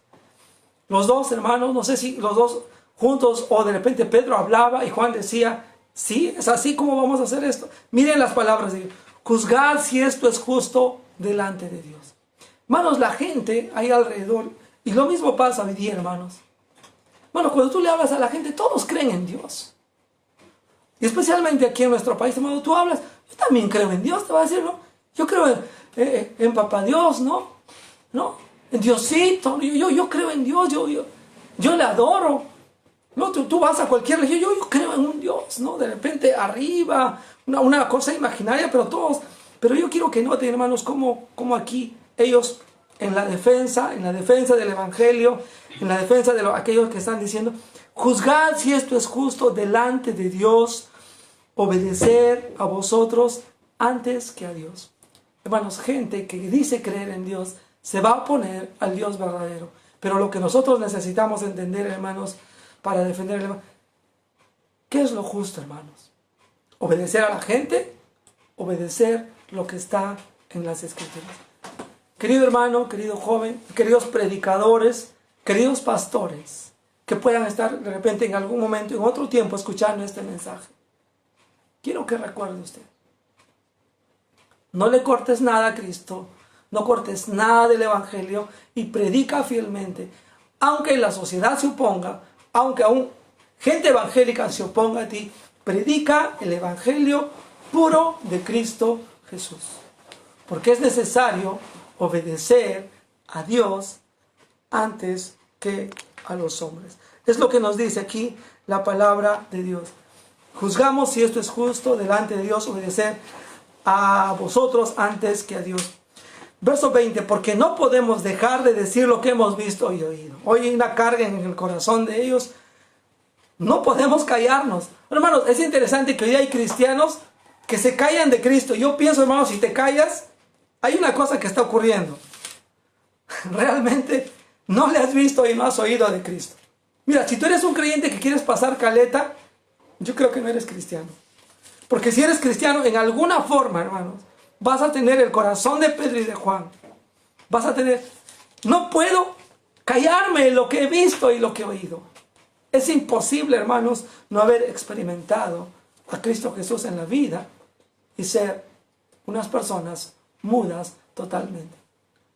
Los dos hermanos, no sé si los dos juntos o de repente Pedro hablaba y Juan decía, sí, es así como vamos a hacer esto. Miren las palabras de Dios. Juzgad si esto es justo delante de Dios. Hermanos, la gente ahí alrededor, y lo mismo pasa hoy día, hermanos. Bueno, cuando tú le hablas a la gente, todos creen en Dios. Y especialmente aquí en nuestro país, hermano, tú hablas, yo también creo en Dios, te va a decir, ¿no? Yo creo en Papá Dios, ¿no? En Diosito, yo creo en Dios, yo le adoro. No, tú vas a cualquier religión, yo creo en un Dios, ¿no? De repente arriba, una cosa imaginaria, pero yo quiero que noten, hermanos, cómo aquí ellos en la defensa del Evangelio, en la defensa de aquellos que están diciendo, juzgad si esto es justo delante de Dios, obedecer a vosotros antes que a Dios. Hermanos, gente que dice creer en Dios se va a oponer al Dios verdadero. Pero lo que nosotros necesitamos entender, hermanos, para defender el Evangelio, ¿qué es lo justo, hermanos? ¿Obedecer a la gente? ¿Obedecer lo que está en las Escrituras? Querido hermano, querido joven, queridos predicadores, queridos pastores, que puedan estar de repente en algún momento, en otro tiempo, escuchando este mensaje. Quiero que recuerde usted. No le cortes nada a Cristo, no cortes nada del Evangelio y predica fielmente. Aunque la sociedad se oponga, aunque aún gente evangélica se oponga a ti, predica el Evangelio puro de Cristo Jesús. Porque es necesario obedecer a Dios antes que a los hombres. Es lo que nos dice aquí la palabra de Dios. Juzgamos si esto es justo delante de Dios, obedecer a vosotros antes que a Dios. Verso 20, porque no podemos dejar de decir lo que hemos visto y oído. Hoy hay una carga en el corazón de ellos. No podemos callarnos. Hermanos, es interesante que hoy hay cristianos que se callan de Cristo. Yo pienso, hermanos, si te callas, hay una cosa que está ocurriendo. Realmente no le has visto y no has oído de Cristo. Mira, si tú eres un creyente que quieres pasar caleta, yo creo que no eres cristiano. Porque si eres cristiano, en alguna forma, hermanos, vas a tener el corazón de Pedro y de Juan. Vas a tener, no puedo callarme lo que he visto y lo que he oído. Es imposible, hermanos, no haber experimentado a Cristo Jesús en la vida y ser unas personas mudas totalmente.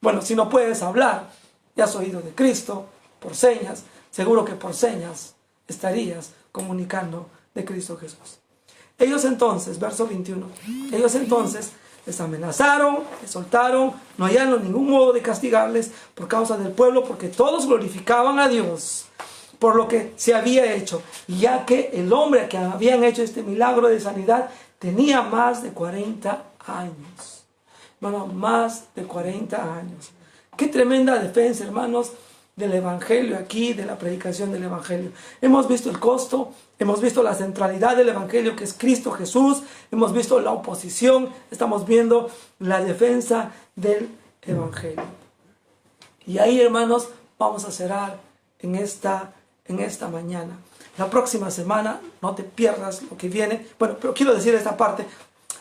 Bueno, si no puedes hablar, ya has oído de Cristo por señas, seguro que por señas estarías comunicando de Cristo Jesús. Ellos entonces, verso 21, ellos entonces les amenazaron, les soltaron, no hallaron ningún modo de castigarles por causa del pueblo, porque todos glorificaban a Dios por lo que se había hecho, ya que el hombre que habían hecho este milagro de sanidad tenía más de 40 años. Bueno, más de 40 años. Qué tremenda defensa, hermanos, del Evangelio aquí, de la predicación del Evangelio. Hemos visto el costo, hemos visto la centralidad del Evangelio, que es Cristo Jesús, hemos visto la oposición, estamos viendo la defensa del Evangelio. Y ahí, hermanos, vamos a cerrar en esta mañana. La próxima semana, no te pierdas lo que viene. Bueno, pero quiero decir esta parte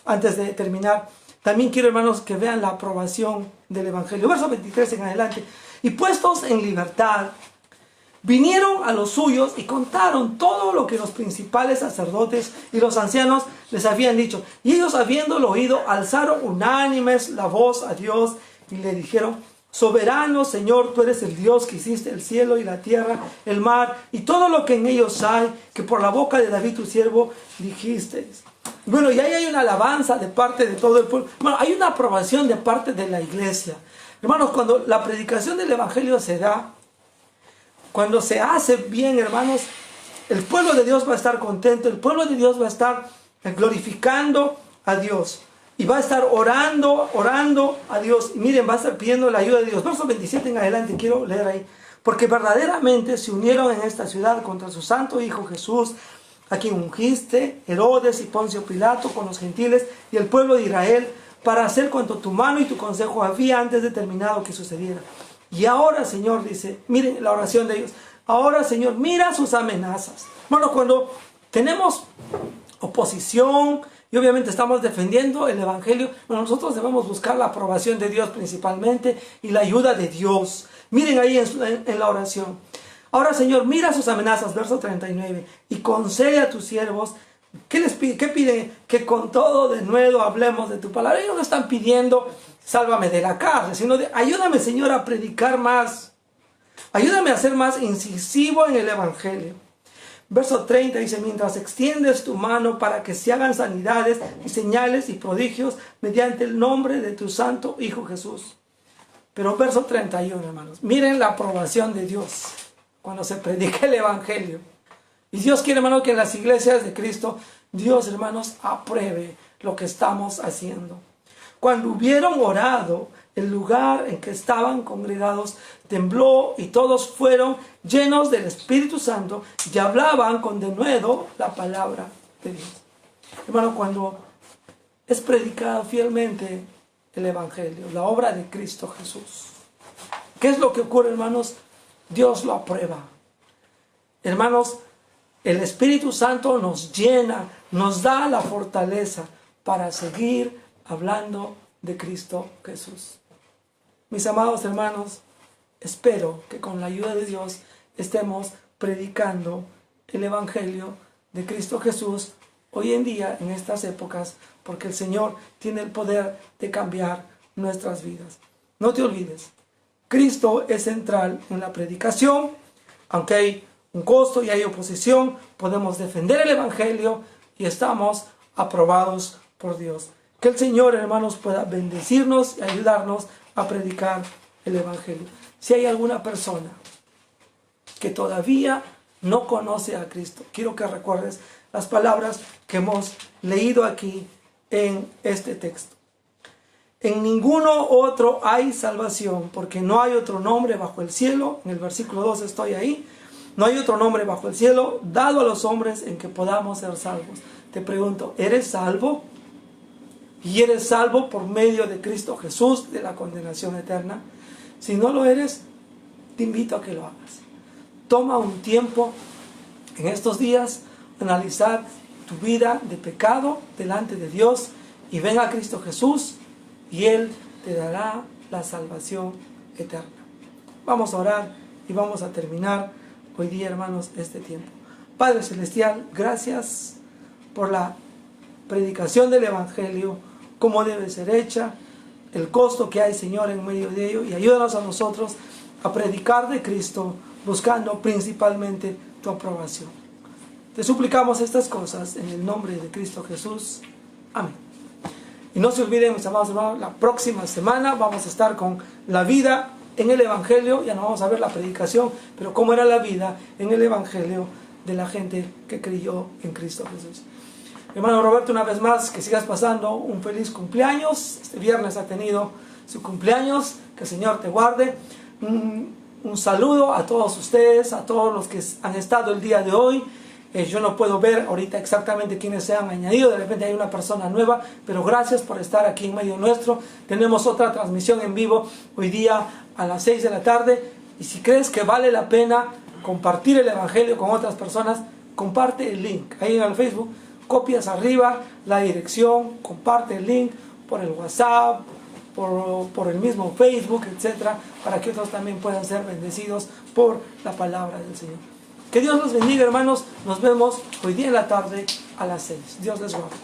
antes de terminar. También quiero, hermanos, que vean la aprobación del Evangelio. Verso 23 en adelante. Y puestos en libertad, vinieron a los suyos y contaron todo lo que los principales sacerdotes y los ancianos les habían dicho. Y ellos, habiéndolo oído, alzaron unánimes la voz a Dios y le dijeron: soberano Señor, tú eres el Dios que hiciste el cielo y la tierra, el mar y todo lo que en ellos hay, que por la boca de David tu siervo dijisteis. Bueno, y ahí hay una alabanza de parte de todo el pueblo. Bueno, hay una aprobación de parte de la iglesia. Hermanos, cuando la predicación del Evangelio se da, cuando se hace bien, hermanos, el pueblo de Dios va a estar contento, el pueblo de Dios va a estar glorificando a Dios. Y va a estar orando a Dios. Y miren, va a estar pidiendo la ayuda de Dios. Verso 27 en adelante, quiero leer ahí. Porque verdaderamente se unieron en esta ciudad contra su santo Hijo Jesús, a quien ungiste, Herodes y Poncio Pilato, con los gentiles y el pueblo de Israel, para hacer cuanto tu mano y tu consejo había antes determinado que sucediera. Y ahora, Señor, dice, miren la oración de ellos. Ahora, Señor, mira sus amenazas. Bueno, cuando tenemos oposición y obviamente estamos defendiendo el Evangelio, bueno, nosotros debemos buscar la aprobación de Dios principalmente y la ayuda de Dios. Miren ahí en la oración. Ahora, Señor, mira sus amenazas, verso 39, y concede a tus siervos. ¿Qué les pide? ¿Qué piden? Que con todo de nuevo hablemos de tu palabra. Ellos no están pidiendo, sálvame de la cárcel, sino ayúdame, Señor, a predicar más. Ayúdame a ser más incisivo en el Evangelio. Verso 30 dice, mientras extiendes tu mano para que se hagan sanidades y señales y prodigios mediante el nombre de tu santo Hijo Jesús. Pero verso 31, hermanos, miren la aprobación de Dios cuando se predica el Evangelio. Y Dios quiere, hermanos, que en las iglesias de Cristo, Dios, hermanos, apruebe lo que estamos haciendo. Cuando hubieron orado, el lugar en que estaban congregados tembló y todos fueron llenos del Espíritu Santo y hablaban con denuedo la palabra de Dios. Hermano, cuando es predicado fielmente el Evangelio, la obra de Cristo Jesús, ¿qué es lo que ocurre, hermanos? Dios lo aprueba. Hermanos, el Espíritu Santo nos llena, nos da la fortaleza para seguir hablando de Cristo Jesús. Mis amados hermanos, espero que con la ayuda de Dios estemos predicando el Evangelio de Cristo Jesús hoy en día, en estas épocas, porque el Señor tiene el poder de cambiar nuestras vidas. No te olvides, Cristo es central en la predicación. Aunque hay un costo y hay oposición, podemos defender el Evangelio y estamos aprobados por Dios. Que el Señor, hermanos, pueda bendecirnos y ayudarnos a predicar el Evangelio. Si hay alguna persona que todavía no conoce a Cristo, quiero que recuerdes las palabras que hemos leído aquí en este texto. En ninguno otro hay salvación, porque no hay otro nombre bajo el cielo. En el versículo 2 estoy ahí. No hay otro nombre bajo el cielo dado a los hombres en que podamos ser salvos. Te pregunto, ¿eres salvo? Y eres salvo por medio de Cristo Jesús de la condenación eterna. Si no lo eres, te invito a que lo hagas. Toma un tiempo en estos días, analizar tu vida de pecado delante de Dios y ven a Cristo Jesús y Él te dará la salvación eterna. Vamos a orar y vamos a terminar hoy día, hermanos, este tiempo. Padre Celestial, gracias por la predicación del Evangelio, cómo debe ser hecha, el costo que hay, Señor, en medio de ello, y ayúdanos a nosotros a predicar de Cristo, buscando principalmente tu aprobación. Te suplicamos estas cosas en el nombre de Cristo Jesús. Amén. Y no se olviden, mis amados hermanos, la próxima semana vamos a estar con la vida en el Evangelio. Ya no vamos a ver la predicación, pero cómo era la vida en el Evangelio de la gente que creyó en Cristo Jesús. Hermano Roberto, una vez más, que sigas pasando un feliz cumpleaños. Este viernes ha tenido su cumpleaños. Que el Señor te guarde. Un saludo a todos ustedes, a todos los que han estado el día de hoy. Yo no puedo ver ahorita exactamente quiénes se han añadido. De repente hay una persona nueva, pero gracias por estar aquí en medio nuestro. Tenemos otra transmisión en vivo hoy día a las 6 de la tarde. Y si crees que vale la pena compartir el Evangelio con otras personas, comparte el link. Ahí en el Facebook, copias arriba la dirección, comparte el link por el WhatsApp, por el mismo Facebook, etcétera, para que otros también puedan ser bendecidos por la palabra del Señor. Que Dios los bendiga, hermanos. Nos vemos hoy día en la tarde a las 6. Dios les guarde.